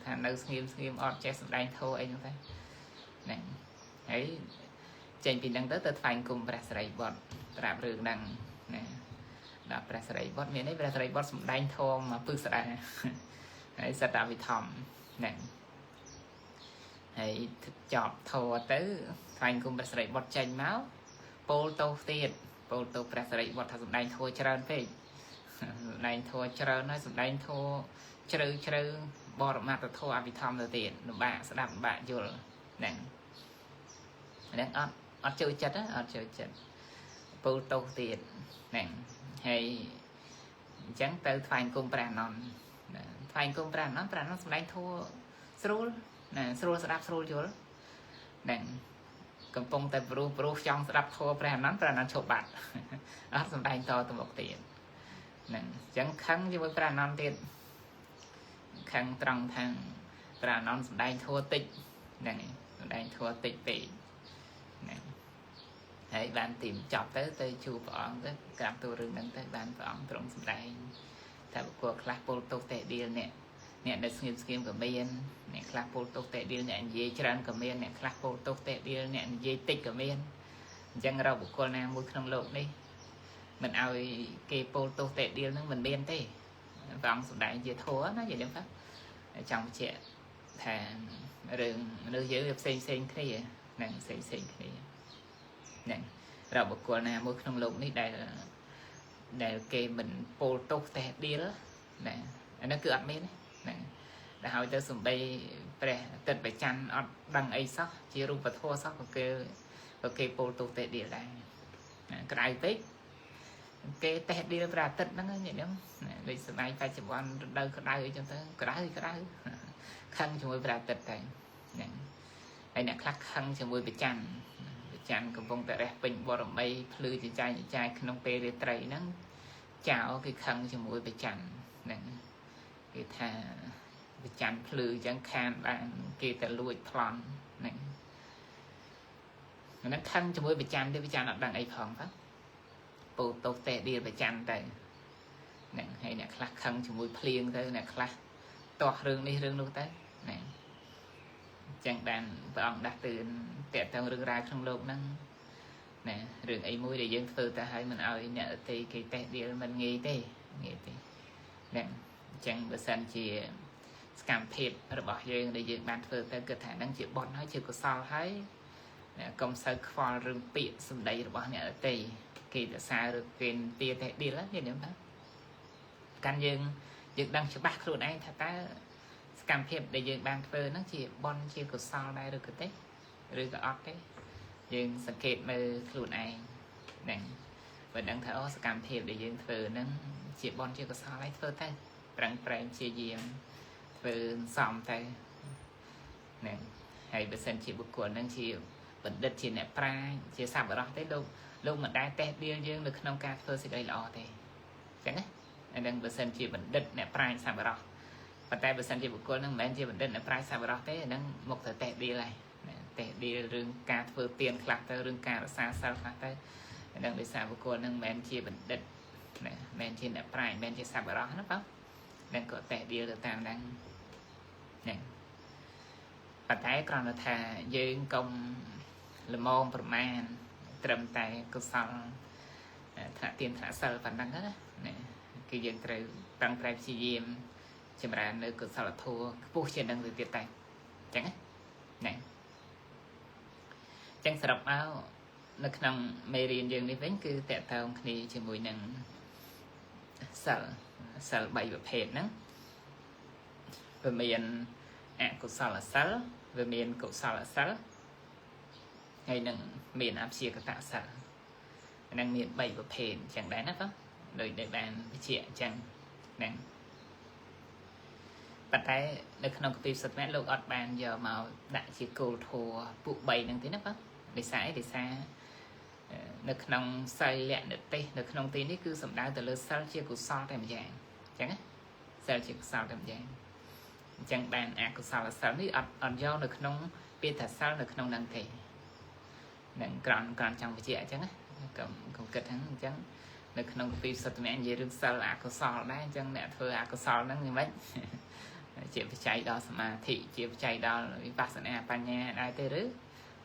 thằng nó nghiêm ọt chết sông đánh thô ấy như thế này ấy trên pin đang tới từ thành cùng bà sợi bọt đạp rừng đằng này đạp bà sợi bọt miền ấy bà sợi bọt sông đánh thô mà phư sợi ấy sẽ tạo bị thòng này hãy chọt thô tới thành cùng bà sợi bọt chanh máu pol tô tiệt pol tô bà sợi bọt thằng đánh thô trơn phê đánh thô trơn nói sông đánh thô trừ bọt mặt thô bị thòng từ tiền bạn sẽ đạp bạn vô này đang ọt chơi chật á ọt chơi chật pol tô tiệt này hay chẳng từ thành cùng bà non thành công bà nó đánh thua srul nè srul sẽ đáp srul vô nè cầm phong tại pro trong sẽ đáp thua bà nó chụp bạc đó sẽ đánh to từ một tiền nè chẳng khăn như với bà non tiền khăn trong thằng bà non sẽ đánh thua tích nè đánh thua tích bị nè hãy bạn tìm chọc tới chụp bọn tới cảm tôi rừng đến tới bạn bọn trong sẽ đánh tại cuộc lạc pol tốt tệ đi nè nè để skim của miền nè lạc pol tốt tệ đi nè dây tràn của miền nè lạc pol tốt tệ đi nè dây tích của miền chẳng ra một con nam mũi không lộn đi mình ao cái pol tốt tệ đi nó mình biên thế vòng sụp đại dây thua nó vậy pháp trong chuyện thà rừng nơi giữ xem cái nè xem cái nè ra một con nam mũi không lộn đi đây là để kê mình pol tốt tệ đi đó nè nó cứ ăn miếng này để hỏi tới sum bay pre tết phải chăn ở đằng ấy sóc chia rùa và thua sóc ok pol tốt tệ đi đây cái đại tích cái tệ đi ra tết nó như vậy để sum bay phải chụp ăn đâu cái đây cho tới cái đây khăn cho môi ra tết này đây nè khắc khăn cho môi bị chăn cầm vòng tại bình bò rồng bay lư chỉ chai không pe để trai nó chào cái khăn cho mũi bị chặn này cái thà bị chặn lư chẳng khan bạn kia tại lùi plon này nó khăn cho mũi bị chặn để bị chặn ở đằng ấy phòng phát bộ tốt tệ đi bị chặn tại này hay là khăn cho mũi plieng tới này khăn to rừng đi rừng luôn tới này chẳng đàn bọn đặt từ tẹt theo rừng ra trong lục năng nè rừng ấy mũi để dân từ ta hay mình ao nhận thì cái tẹt đi mình nghe tê nè chẳng bữa sáng chỉ cảm phép rồi bỏ dân để dân bàn phơi ta cơ thể đang chịu bọn nói chưa có sao thấy công sơ khoa rừng tiện xung đây rồi bỏ nhận tê kỳ đã xa được kênh tia tẹt đi lắm như thế đó căn dân đang chịu bác luôn anh thật ta cảm phép để dân bàn phơi nó chỉ bọn chưa có sao đây được cái tết rồi có ớt đấy dươngสังเกตมือขลุ่นไอหนังเหมือนดังเท้าสกรรมเทปđể dương thử nâng chỉ bon chưa có sao lấy thơ tay răng prem chia diêm thử xòm tay nè hay bữa sen chỉ buộc cuộn nâng chỉ vẫn đất chỉ nẹp pra chỉ sạp ở đó tới lúc mà đai tét điêu dương được nông ca thơ sẽ gây lọ thì chẳng ấy anh đang bữa sen chỉ vẫn đất nẹp pra sạp ở đó và tay bữa sen chỉ buộc cuộn nâng men chỉ vẫn đất nẹp pra sạp ở đó thế nâng một thời tét đi này để đi rừng cá phơi tiền khạc tới rừng cá xa xa khạc tới đang bị xa của cô nâng men chia bình định này men chia đẹp prai men chia sạp ở đó nó không đang có tệ đi được tạm đang này và thấy còn là thà dương công là mônประมาณ trầm tay cơ sở thả tiền thả sơ phần đăng hết này cái dương từ tăng trai chi diêm chìm ra nơi cơ sở là thua vô trên đăng từ tiền tay chẳng này chẳng sập áo nó nằm mê riêng dương đi vén cứ tẹt tao khi chỉ mùi nằng sợ bảy và phèn nắng về miền của sao là sál về miền của sao là sál hay nằng miền áp xia các tạ sợ nằng miền bảy và phèn chẳng đáng đó đời để bàn chuyện chẳng nằng bạn thấy nó không có tìm sạch mẹ lúc ọt bàn giờ màu đại chỉ cầu thua vụ bầy nằng thế đó để xa nó không say lẹn được tê nó không tin đấy cứ sầm đau từ lơ sao chia của so tại mà dạng chẳng á សិលជាកុសលតែម្យ៉ាងអញ្ចឹងបានអកុសលសិលនេះអត់យកនៅក្នុងពាក្យថាសិលនៅក្នុងនឹងទេនឹងក្រនចង់បញ្ជាក់អញ្ចឹងណាកុំគិតហ្នឹងអញ្ចឹងនៅក្នុងគម្ពីរសុទ្ធមៈនិយាយរឿងសិលអកុសលដែរអញ្ចឹងអ្នកធ្វើអកុសលហ្នឹងយ៉ាងម៉េចជាបច្ច័យដល់សមាធិជាបច្ច័យដល់វិបស្សនាបញ្ញាដែរទេឬ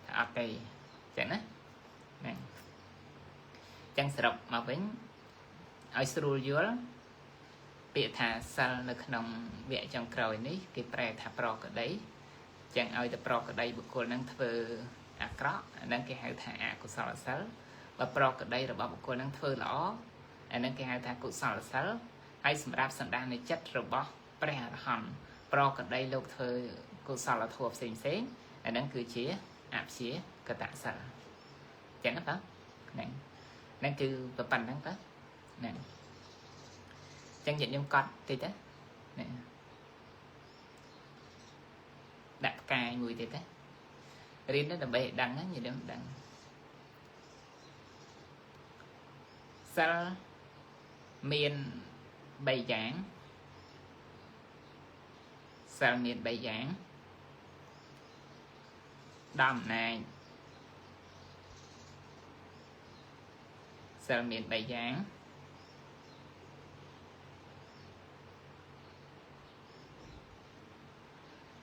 ថាអត់ទេអញ្ចឹងណាហ្នឹងអញ្ចឹងសរុបមកវិញឲ្យស្រួលយល់ពាក្យថាសិលនៅក្នុងវគ្គចុងក្រោយនេះគេប្រែថាប្រកដីអញ្ចឹងឲ្យតែប្រកដីបុគ្គលហ្នឹងធ្វើអាក្រក់អាហ្នឹងគេហៅថាអកុសលសិលបើប្រកដីរបស់បុគ្គលហ្នឹងធ្វើល្អអាហ្នឹងគេហៅថាកុសលសិលហើយសម្រាប់សន្តាននៃចិត្តរបស់ព្រះអរហន្តប្រកដីលោកធ្វើកុសលធម៌ផ្សេងអាហ្នឹងគឺជាអព្យាកតសិលអញ្ចឹងណាបងហ្នឹងគឺប៉ុណ្្នឹងបងហ្នឹងអញ្ចឹងញាតិញោមកត់តិចទៅនេះដាក់ផ្កាយមួយទៀតទៅរៀនទៅដើម្បីឲ្យដឹងណាញាតិញោមដឹងសិលមាន3យ៉ាងសិលមាន3យ៉ាងដំណាយសិលមាន3យ៉ាង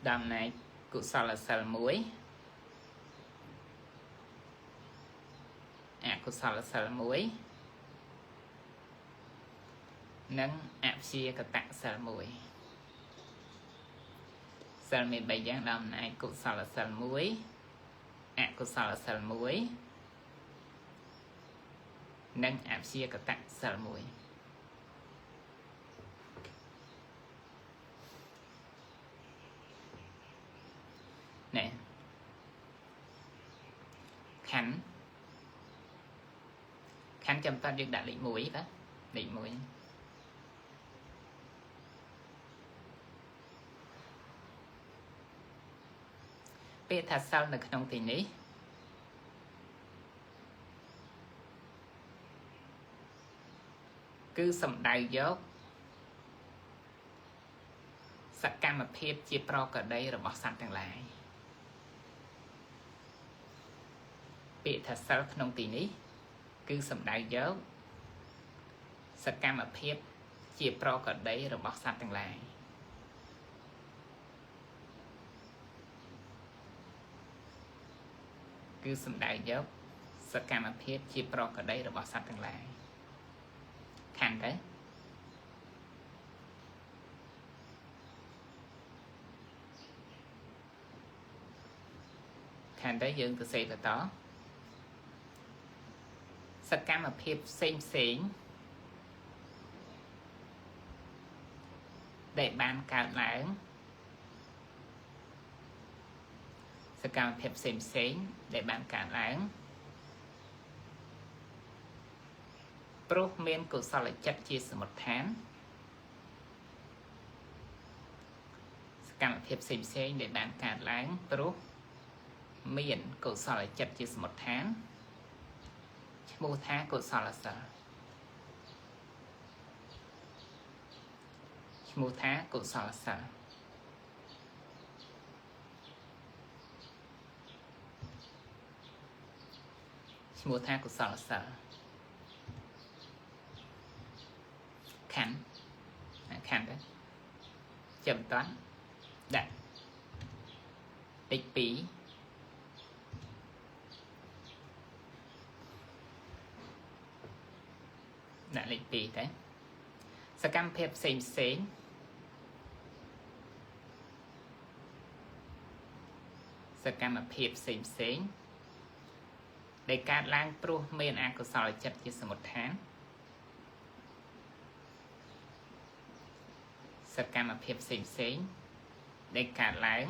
ដំណែកកុសលសិល1អកុសលសិល1និងអព្យាកតសិល1សិលមាន3យ៉ាងដំណែកកុសលសិល1អកុសលសិល1និងអព្យាកតសិល1ណែខណ្ឌចាំតើយើងដាក់លេខ1បាទលេខ1ពាក្យថាសិលនៅក្នុងទីនេះគឺសំដៅយកសកម្មភាពជាប្រកដីរបស់សត្វទាំងឡាយពាក្យថាសិលក្នុងទីនេះគឺសំដៅយកសកម្មភាពជាប្រកដីរបស់សត្វទាំងឡាយគឺសំដៅយកសកម្មភាពជាប្រកដីរបស់សត្វទាំងឡាយខាន់ទៅខាន់ទៅយើងទៅសេបន្តសកម្មភាពផ្សេងដែលបានកើតឡើងសកម្មភាពផ្សេងដែលបានកើតឡើងព្រោះមានកុសលចិត្តជាសមុដ្ឋានសកម្មភាពផ្សេងដែលបានកើតឡើងព្រោះមានកុសលចិត្តជាសមុដ្ឋានឈ្មោះថាកុសលសិលឈ្មោះថាកុសលសិលឈ្មោះថាកុសលសិលខណ្ឌទៅចាំតន់ដាក់លេខ2ដាក់លេខ2ទៅសកម្មភាពផ្សេងសកម្មភាពផ្សេងដែលកើតឡើងព្រោះមានអកុសលចិត្តជាសមុដ្ឋានសកម្មភាពផ្សេងដែលកើតឡើង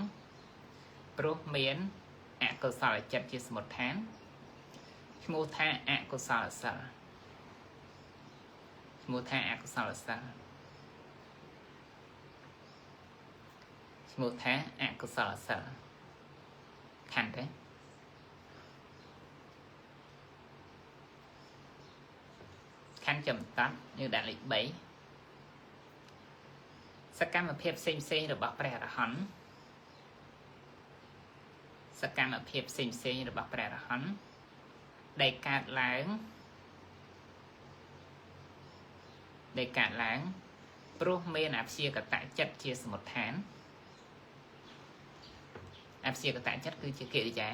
ព្រោះមានអកុសលចិត្តជាសមុដ្ឋានឈ្មោះថាអកុសលសិលឈ្មោះថាអកុសលសិលឈ្មោះថាអកុសលសិលខណ្ឌទេខណ្ឌចំតត់យើងដាក់លេខ3 សកម្មភាពផ្សេងរបស់ព្រះអរហន្តសកម្មភាពផ្សេងរបស់ព្រះអរហន្តដែលកើតឡើងព្រោះមានអព្យាកតចិត្តជាសមុដ្ឋានអព្យាកតចិត្តគឺជាកិរិយា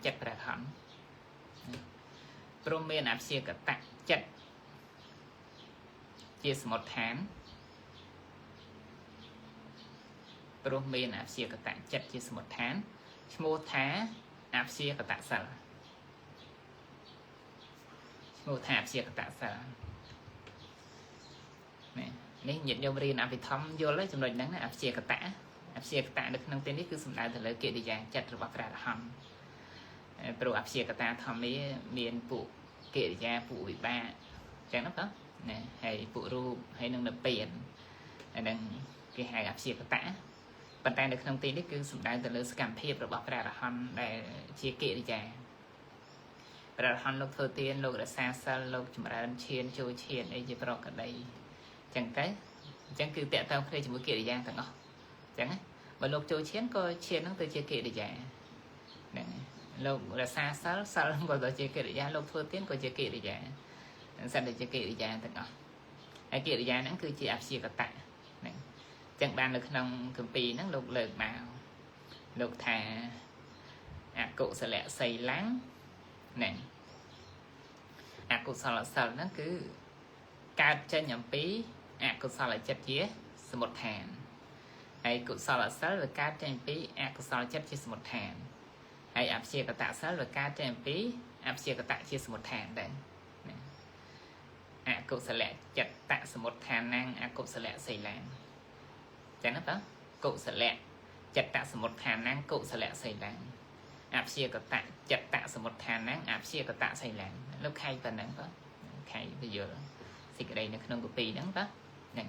ចិត្តព្រះអរហន្តព្រមមានអព្យាកតចិត្តជាសមុដ្ឋានព្រមមានអព្យាកតចិត្តជាសមុដ្ឋានឈ្មោះថាអព្យាកតសិលឈ្មោះថាអព្យាកតសិលនេះញាតិញោមរៀនអភិធម្មយល់ហើយចំណុចហ្នឹងណាអព្យាកតនៅក្នុងទីនេះគឺសំដៅទៅលើកិរិយាចិត្តរបស់ព្រះអរហន្តព្រោះអព្យាកតាធម្មាមានពួកកិរិយាពួកវិបាកអញ្ចឹងណាបងណាហើយពួករូបហើយនឹងនិព្វានអាហ្នឹងគេហៅអព្យាកតាប៉ុន្តែនៅក្នុងទីនេះគឺសំដៅទៅលើសកម្មភាពរបស់ព្រះអរហន្តដែលជាកិរិយាព្រះអរហន្តលោកធ្វើទានលោករក្សាសិលលោកចម្រើនឈានចូលឈានអីជាប្រកដីអញ្ចឹងទៅអញ្ចឹងគឺតកតងគ្នាជាមួយកិរិយាទាំងអស់អញ្ចឹងណាបើលោកចូលឈានក៏ឈានហ្នឹងទៅជាកិរិយាហ្នឹងលោករក្សាសិលក៏ទៅជាកិរិយាលោកធ្វើទានក៏ជាកិរិយាសិនតែជាកិរិយាទាំងអស់ហើយកិរិយាហ្នឹងគឺជាអព្យាកតៈហ្នឹងចឹងបាននៅក្នុងគម្ពីរហ្នឹងលោកលើកមកលោកថាអកុសលសីលੰហ្នឹងអកុសលសិលហ្នឹងគឺកើតចេញអំពីអកុសលចិត្តជាសមុដ្ឋានហើយកុសលសិលវាកើតចេញពីអកុសលចិត្តជាសមុដ្ឋានហើយអព្យាកតសិលវាកើតចេញពីអព្យាកតជាសមុដ្ឋានដែរអកុសលចិត្តសមុដ្ឋានណាអកុសលសីលាងចឹងណាបងកុសលចិត្តសមុដ្ឋានណាកុសលសីលាងអព្យាកតចិត្តសមុដ្ឋានណាអព្យាកតសីលាងលោកខៃប៉ុណ្ណឹងបងខៃទៅយល់សេចក្តីនៅក្នុងគម្ពីរហ្នឹងបងហ្នឹង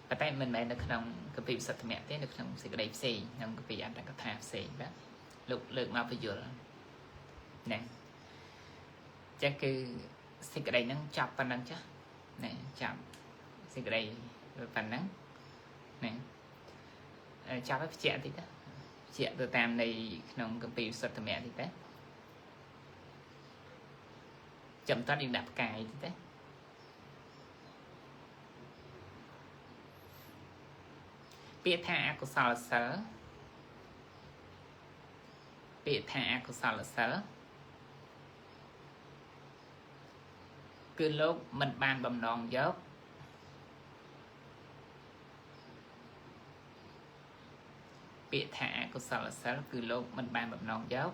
ប៉ុន្តែមិនមែននៅក្នុងគម្ពីរសទ្ធមៈទេនៅក្នុងសេចក្តីផ្សេងក្នុងគម្ពីរអន្តរកថាផ្សេងបាទលោកលើកមកបញ្យល់ណាចឹងគឺសេចក្តីហ្នឹងចាប់ប៉ុណ្ណឹងចាណាចាប់សេចក្តីប៉ុណ្ណឹងណាចាប់ឲ្យបញ្ជាក់តិចទៅបញ្ជាក់ទៅតាមនៃក្នុងគម្ពីរសទ្ធមៈតិចទៅចាំតើយើងដាក់ផ្កាយតិចទៅពាក្យថាអកុសលសិលពាក្យថាអកុសលសិលគឺលោកមិនបានបំណងយកពាក្យថាអកុសលសិលគឺលោកមិនបានបំណងយក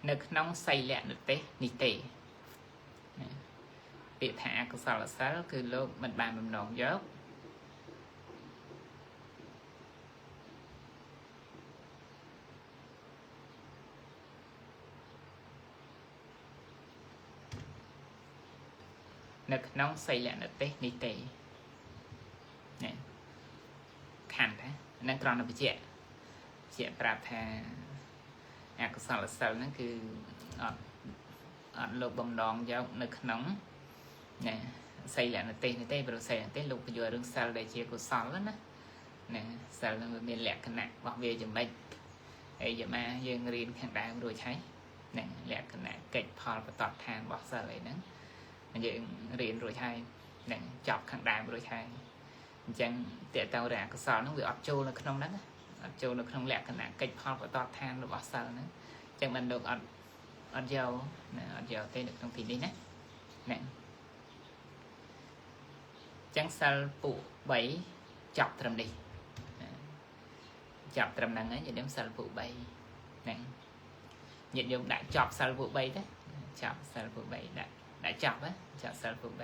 នៅក្នុងសីលនិទេសនេះទេពាក្យថាអកុសលសិលគឺលោកមិនបានបំណងយកនៅក្នុងសីលនិទេសនេះទេណាខណ្ឌណានឹងក្រណបញ្ជាក់ប្រាប់ថាអកុសលសិលហ្នឹងគឺអត់លោកបំដងយកនៅក្នុងណាសីលនិទេសនេះទេព្រោះសីលនិទេសលោកបញ្យល់រឿងសិលដែលជាកុសលណាសិលហ្នឹងវាមានលក្ខណៈរបស់វាយ៉ាងម៉េចហើយយកមកយើងរៀនខាងដើមរួចហើយហ្នឹងលក្ខណៈកិច្ចផលបតតឋានរបស់សិលអីហ្នឹងយើងរៀនរួចហើយនឹងចប់ខាងដើមរួចហើយអញ្ចឹងតើតើរកុសលហ្នឹងវាអត់ចូលនៅក្នុងហ្នឹងអត់ចូលនៅក្នុងលក្ខណៈកិច្ចផលបតតឋានរបស់សិលហ្នឹងអញ្ចឹងបានលោកអត់យកអត់យកទេនៅក្នុងទីនេះណាហ្នឹងអញ្ចឹងសិលពុ3ចប់ត្រឹមនេះចប់ត្រឹមហ្នឹងហើយញាតិញោមសិលពុ3ហ្នឹងញាតិញោមដាក់ចប់សិលពុ3ទេចប់សិលពុ3ដាក់ចប់ចប់សិលពុ3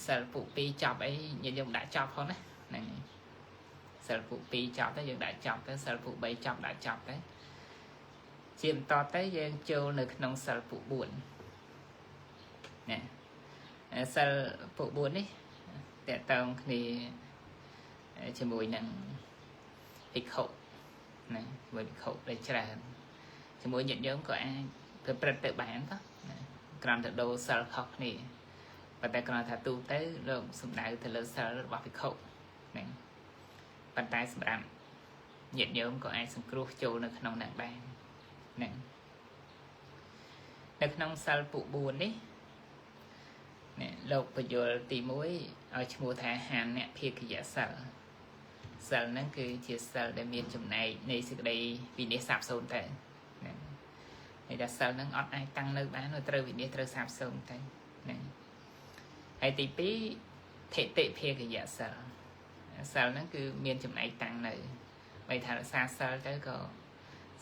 សិលពុ2ចប់អីញាតិញោមដាក់ចប់ផងណាហ្នឹងសិលពុ2ចប់ទៅយើងដាក់ចប់ទៅសិលពុ3ចប់ដាក់ចប់ទៅជាបន្តទៅយើងចូលនៅក្នុងសិលពុ4ណាសិលពុ4នេះតកតងគ្នាជាមួយនឹងភិក្ខុណាvớiភិក្ខុដែលច្រើនជាមួយញាតិញោមក៏អាចប្រព្រឹត្តទៅបានតោះក្រំទៅដូរសិលខុសគ្នា ប៉ុន្តែគ្រាន់ថាទូទៅលោកសំដៅទៅលើសិលរបស់ភិក្ខុហ្នឹងប៉ុន្តែសម្រាប់ញាតិញោមក៏អាចសង្គ្រោះចូលនៅក្នុងនឹងបានហ្នឹងនៅក្នុងសិលពួក4នេះលោកបញ្យល់ទី1ឲ្យឈ្មោះថាហានៈភាគយសិលសិលហ្នឹងគឺជាសិលដែលមានចំណែកនៃសេចក្តីវិនិច្ឆ័យសាបសូន្យទៅហ្នឹងហើយថាសិលហ្នឹងអត់អាចតាំងនៅបានត្រូវវិនិច្ឆ័យត្រូវសាបសូន្យទៅហ្នឹងហើយទី2ថេតិភាគយសិលសិលហ្នឹងគឺមានចំណែកតាំងនៅបើថារក្សាសិលទៅក៏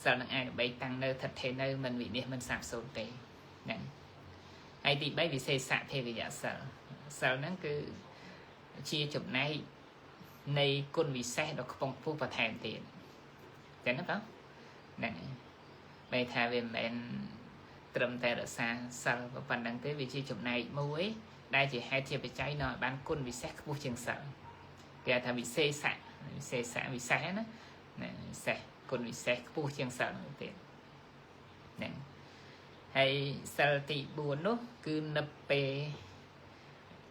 សិលនឹងអាចដើម្បីតាំងនៅថិតថេរនៅមិនវិនិច្ឆ័យមិនសាបសូន្យទេហ្នឹងហើយទី3វិសេសៈភាគយសិលសិលហ្នឹងគឺជាចំណែកនៃគុណវិសេសដ៏ខ្ពង់ខ្ពស់បន្ថែមទៀតចឹងណាបងហ្នឹងបើថាវាមិនមែនត្រឹមតែរក្សាសិលប៉ុណ្ណឹងទេវាជាចំណែកមួយដែលជាហេតុជាបច្ច័យនាំឲ្យបានគុណវិសេសខ្ពស់ជាងសិលគេថាវិសេសៈណាវិសេសគុណវិសេសខ្ពស់ជាងសិលនោះទៀតហ្នឹងហើយសិលទី4នោះគឺនិព្វេ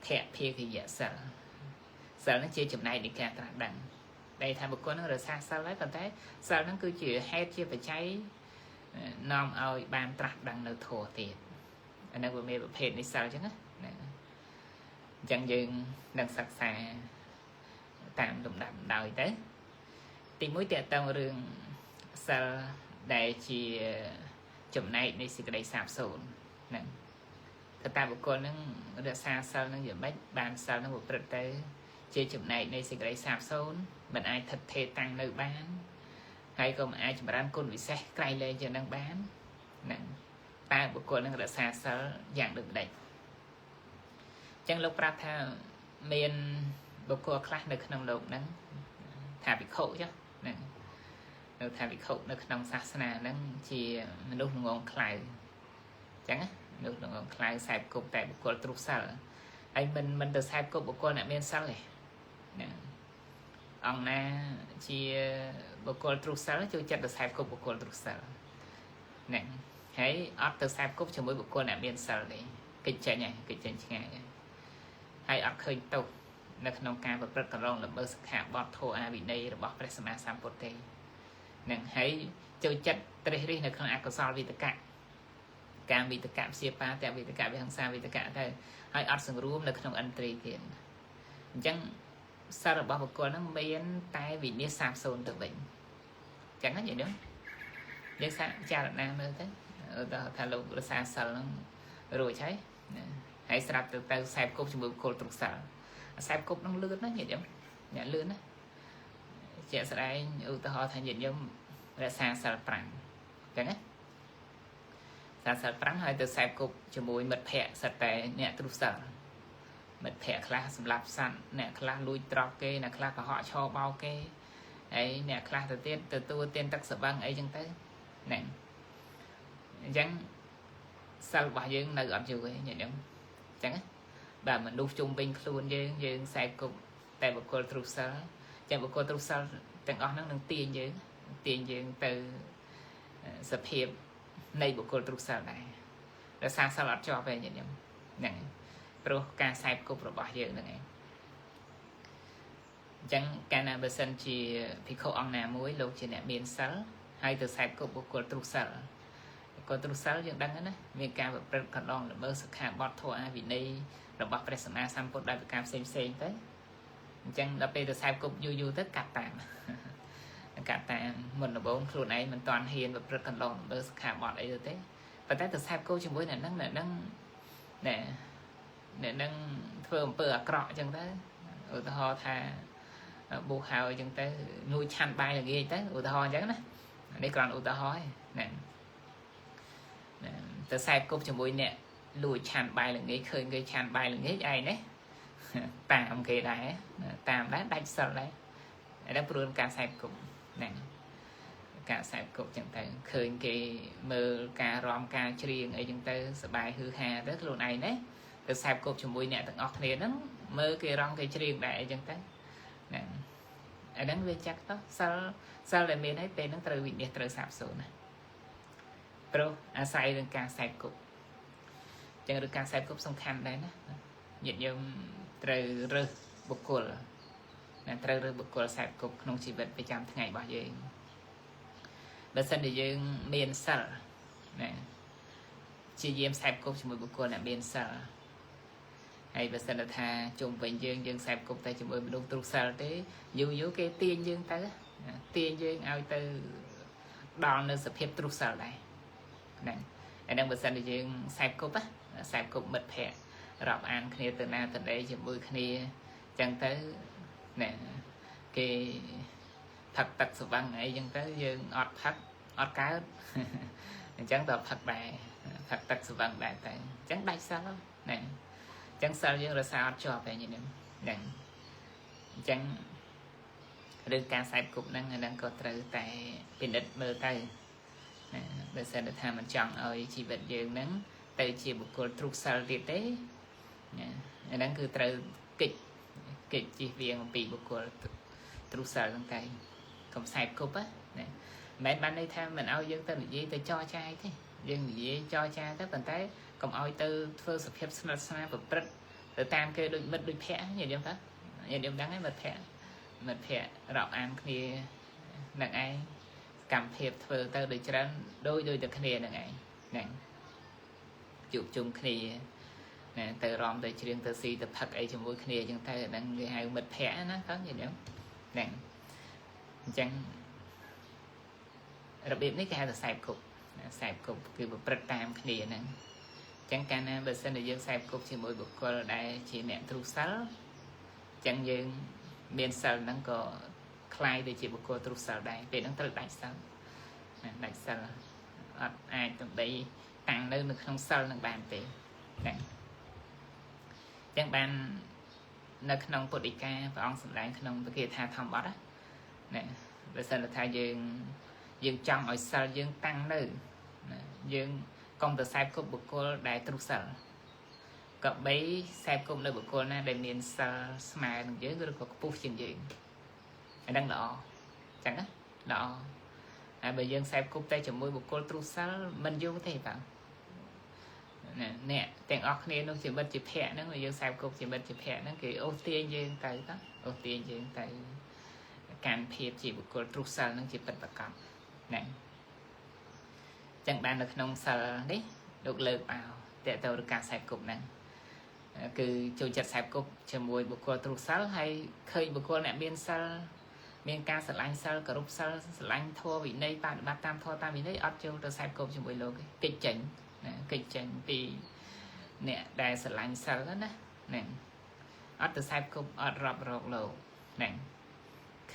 ធៈភាគយសិលសិលហ្នឹងជាចំណែកនៃការត្រាស់ដឹងដែលថាបុគ្គលនឹងរក្សាសិលហើយប៉ុន្តែសិលហ្នឹងគឺជាហេតុជាបច្ច័យនាំឲ្យបានត្រាស់ដឹងនៅធម៌ទៀតអានេះវាមានប្រភេទនៃសិលអញ្ចឹងណាអញ្ចឹងយើងនឹងសិក្សាតាមលំដាប់ដោយទៅទី1តើតើរឿងសិលដែលជាចំណែកនៃសេចក្តីសាបសូន្យហ្នឹងតើបុគ្គលនឹងរក្សាសិលនឹងយ៉ាងម៉េចបានសិលនឹងប្រព្រឹត្តទៅជាចំណែកនៃសេចក្តីសាបសូន្យមិនអាចថិតថេរតាំងនៅបានហើយក៏មិនអាចចម្រើនគុណវិសេសក្រៃលែងជាងនឹងបានហ្នឹងតើបុគ្គលនឹងរក្សាសិលយ៉ាងដូចម្ដេចអញ្ចឹងលោកប្រាប់ថាមានបុគ្គលខ្លះនៅក្នុងលោកហ្នឹងថាភិក្ខុចុះហ្នឹងនៅថាភិក្ខុនៅក្នុងសាសនាហ្នឹងជាមនុស្សល្ងងខ្លៅអញ្ចឹងណាមនុស្សល្ងងខ្លៅខ្សែគប់តែបុគ្គលទ្រុសសិលហើយមិនទៅខ្សែគប់បុគ្គលអ្នកមានសិលទេហ្នឹងអង្គណាជាបុគ្គលទ្រុសសិលចូលចិត្តទៅខ្សែគប់បុគ្គលទ្រុសសិលហ្នឹងហើយអត់ទៅខ្សែគប់ជាមួយបុគ្គលអ្នកមានសិលទេគេចចេញហើយគេចេញឆ្ងាយហើយអត់ឃើញទោសនៅក្នុងការប្រព្រឹត្តកន្លងល្មើសសិក្ខាបទធម៌អាវិន័យរបស់ព្រះសម្មាសម្ពុទ្ធទេនឹងហើយចូលចិត្តត្រេះរិះនៅក្នុងអកុសលវិតកៈកាមវិតកៈព្យាបាទវិតកៈវិហង្សាវិតកៈទៅហើយអត់សង្រួមនៅក្នុងឥន្ទ្រីទៀតអញ្ចឹងសិលរបស់បុគ្គលហ្នឹងមានតែវិនិច្ឆ័យសាបសូន្យទៅវិញអញ្ចឹងណាយល់ទេយើងសាកពិចារណាមើលទៅថាលោករសាសិលហ្នឹងរួចហើយស្រាប់ទៅខ្សែគប់ជាមួយបុគ្គលទ្រុសិលខ្សែគប់ហ្នឹងលឿនណាញាតិញោមអ្នកលឿនណាជាក់ស្ដែងឧទាហរណ៍ថាញាតិញោមរក្សាសិល5អញ្ចឹងណាសិល5ហើយទៅខ្សែគប់ជាមួយមិត្តភ័ក្តិសិតតែអ្នកទ្រុសិលមិត្តភ័ក្តិខ្លះសម្លាប់សត្វអ្នកខ្លះលួចត្រប់គេអ្នកខ្លះកុហកឆោបោកគេហើយអ្នកខ្លះទៅទៀតទទួលទានទឹកសបឹងអីចឹងទៅហ្នឹងអញ្ចឹងសិលរបស់យើងនៅអត់យូរទេញាតិញោមអញ្ចឹងណាបាទមនុស្សជុំវិញខ្លួនយើងខ្សែគប់តែបុគ្គលទ្រុសិលចឹងបុគ្គលទ្រុសិលទាំងអស់ហ្នឹងនឹងទាញយើងទៅសភាពនៃបុគ្គលទ្រុសិលដែររក្សាសិលអត់ជាប់ទេញាតិញោមហ្នឹងព្រោះការខ្សែគប់របស់យើងហ្នឹងឯងអញ្ចឹងកាលណាបើសិនជាភិក្ខុអង្គណាមួយលោកជាអ្នកមានសិលហើយទៅខ្សែគប់បុគ្គលទ្រុសិលក៏ទ្រុសិលយើងដឹងណាមានការប្រព្រឹត្តកន្លងល្មើសសិក្ខាបទធម៌អាវិន័យរបស់ព្រះសម្មាសម្ពុទ្ធដោយប្រការផ្សេងទៅអញ្ចឹងដល់ពេលទៅខ្សែគប់យូរទៅកាត់តាមមុនដំបូងខ្លួនឯងមិនតាន់ហ៊ានប្រព្រឹត្តកន្លងល្មើសសិក្ខាបទអីទៅទេប៉ុន្តែទៅខ្សែគប់ជាមួយអ្នកហ្នឹងធ្វើអំពើអាក្រក់អញ្ចឹងទៅឧទាហរណ៍ថាបួសហើយអញ្ចឹងទៅនួយឆាន់បាយល្ងាចទៅឧទាហរណ៍អញ្ចឹងណានេះគ្រាន់ឧទាហរណ៍ហ្នឹងទៅខ្សែគប់ជាមួយអ្នកលួចឆាន់បាយល្ងាចឃើញគេឆាន់បាយល្ងាចឯងណាតាមគេដែរតាមដែរដាច់សិលដែរតែព្រោះការខ្សែគប់ហ្នឹងការខ្សែគប់អញ្ចឹងទៅឃើញគេមើលការរំការច្រៀងអីអញ្ចឹងទៅសប្បាយហឺហាទៅខ្លួនឯងណាទៅខ្សែគប់ជាមួយអ្នកទាំងអស់គ្នាហ្នឹងមើលគេរំគេច្រៀងដែរអីចឹងទៅហ្នឹងអាហ្នឹងវាចាក់ទៅសិលដែលមានហើយពេលហ្នឹងត្រូវវិនិច្ឆ័យត្រូវសាបសូន្យណាព្រោះអាស្រ័យនឹងការខ្សែគប់ចឹងឬការខ្សែគប់សំខាន់ដែរណា nhiệt nhôm trời rơi bực cồn nè trời rơi bực cồn sạp cục không chỉ vật phải chăm ngày bao giờ bây giờ thì dương miền sờ nè chỉ diêm sạp cục chỉ một bực cồn là miền sờ hay bây giờ là thà chung với dương sạp cục tay chỉ một đúng trục sờ thế dù cái tiền dương tới tiền dương ao từ đo nơi sự phép trục sờ này nè anh đang bây giờ thì dương sạp cục á sạp cục mật phẹ rập ăn kia từ na từ đây chỉ một kia chẳng tới nè cái thật tật sự văn ấy chẳng tới dương ọt phát ọt cá chẳng tập thật bài thật tật sự văn đại tại chẳng đại sao nè chẳng sao dương là sao cho về như nè chẳng đừng ca sai cục năng đang có từ tại bên đất mơ tay bây giờ được tham mình chọn ơi chỉ vật dương nắng từ chỉ một cô trục sao đi tế đang cứ từ kịch chỉ viên bị một cô trục sao trong tay không sai cục á mấy bạn đây tham mình ao dương tên gì tôi cho trai thế dương gì cho cha tới phần tới còn ao từ phương sự phép snap và bật từ tam kêu đôi mất đôi phe nhiều giống đó nhiều điểm đáng ấy mật phe rọc ăn kia nặng ai cầm phép thơ tao được cho đôi được kia nặng ai nặng chụp chung kia nè từ ròm từ chuyện từ si từ thật ấy trong mỗi kia chúng ta đang người hai mật phe nó có gì nữa nặng chẳng đặc biệt mấy cái là sạp cụcคือแบบประตามគ្នាហ្នឹងចឹងកាលណាបើសិនជាយើងសែបគប់ជាមួយបុគ្គលដែលជាអ្នកទ្រុសិលចឹងយើងមានសិលហ្នឹងក៏คล้ายទៅជាបុគ្គលទ្រុសិលដែរពេលហ្នឹងត្រូវដាច់សិលអត់អាចដើម្បីតាំងនៅក្នុងសិលនឹងបានទេហ្នឹងចឹងបាននៅក្នុងពុទ្ធដីកាព្រះអង្គសម្ដែងក្នុងពគាថាធម្មបទណាបើសិនថាយើងចង់ឲ្យសិលយើងតាំងនៅយើងកុំទៅសែបគប់បុគ្គលដែលទ្រុសិលក៏បីសែបគប់នៅបុគ្គលណាដែលមានសិលស្មើនឹងយើងឬក៏ខ្ពស់ជាងយើងអាហ្នឹងល្អចឹងណាល្អហើយបើយើងសែបគប់តែជាមួយបុគ្គលទ្រុសិលមិនយូរទេបងអ្នកទាំងអស់គ្នានោះជាមិត្តជាភ័ក្រហ្នឹងយើងសែបគប់ជាមិត្តជាភ័ក្រហ្នឹងគេអូសទាញយើងទៅអូសទាញយើងទៅការភាពជាបុគ្គលទ្រុសិលហ្នឹងជាពិតប្រាកដហ្នឹងចឹងបាននៅក្នុងសិលនេះលោកលើកឲ្យតើទៅរការសែបគប់ហ្នឹងគឺចូលចិត្តសែបគប់ជាមួយបុគ្គលទ្រុសិលហើយឃើញបុគ្គលអ្នកមានសិលមានការស្រឡាញ់សិលគោរពសិលស្រឡាញ់ធម៌វិន័យបដិបត្តិតាមធម៌តាមវិន័យអត់ចូលទៅសែបគប់ជាមួយលោកទេកិច្ចចេញកិច្ចចេញពីអ្នកដែលស្រឡាញ់សិលណាហ្នឹងអត់ទៅសែបគប់អត់រាប់រកលោកហ្នឹង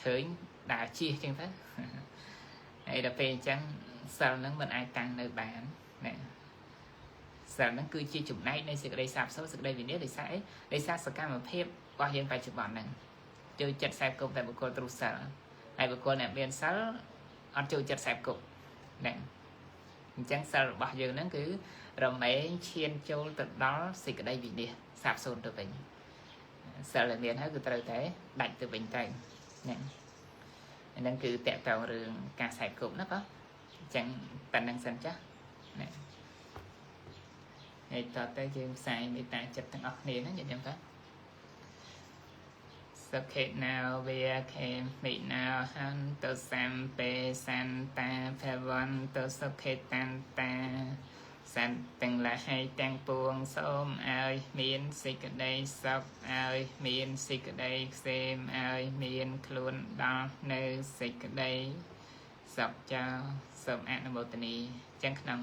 ឃើញដើរជិះចឹងទៅហើយដល់ពេលអញ្ចឹងសិលហ្នឹងមិនអាចតាំងនៅបានណាសិលហ្នឹងគឺជាចំណែកនៃសេចក្តីសាបសូន្យសេចក្តីវិន័យដោយសារអីដោយសារសកម្មភាពរបស់យើងបច្ចុប្បន្នហ្នឹងចូលចិត្តសែបគប់តែបុគ្គលទ្រុសិលហើយបុគ្គលអ្នកមានសិលអត់ចូលចិត្តសែបគប់ហ្នឹងអញ្ចឹងសិលរបស់យើងហ្នឹងគឺរមែងឈានចូលទៅដល់សេចក្តីវិន័យសាបសូន្យទៅវិញសិលដែលមានហើយគឺត្រូវតែដាច់ទៅវិញទៅហ្នឹងហ្នឹងគឺតកតងរឿងការសែបគប់ណាបងចឹងប៉ណ្ណឹងសិនចាស់ណែហើយតទៅយើងផ្សាយមេត្តាចិត្តទាំងអស់គ្នាណានិយាយទៅសុខេណៅវាខេមិណៅហន្តសម្ពេសន្តាភវន្តសុខេតន្តាសន្តិទាំងឡាយទាំងពួងសូមឲ្យមានសេចក្តីសុខឲ្យមានសេចក្តីក្សេមឲ្យមានខ្លួនដល់នៅសេចក្តីសុខចោសូមអនុមោទនីចឹងក្នុង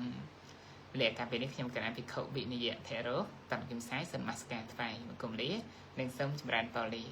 វេលាកាលពេលនេះខ្ញុំកណាភិក្ខុវិនិយៈធេរោតាមជំសាយសិនមាសការថ្វាយមកគុំលានិងសូមចម្រើនតលី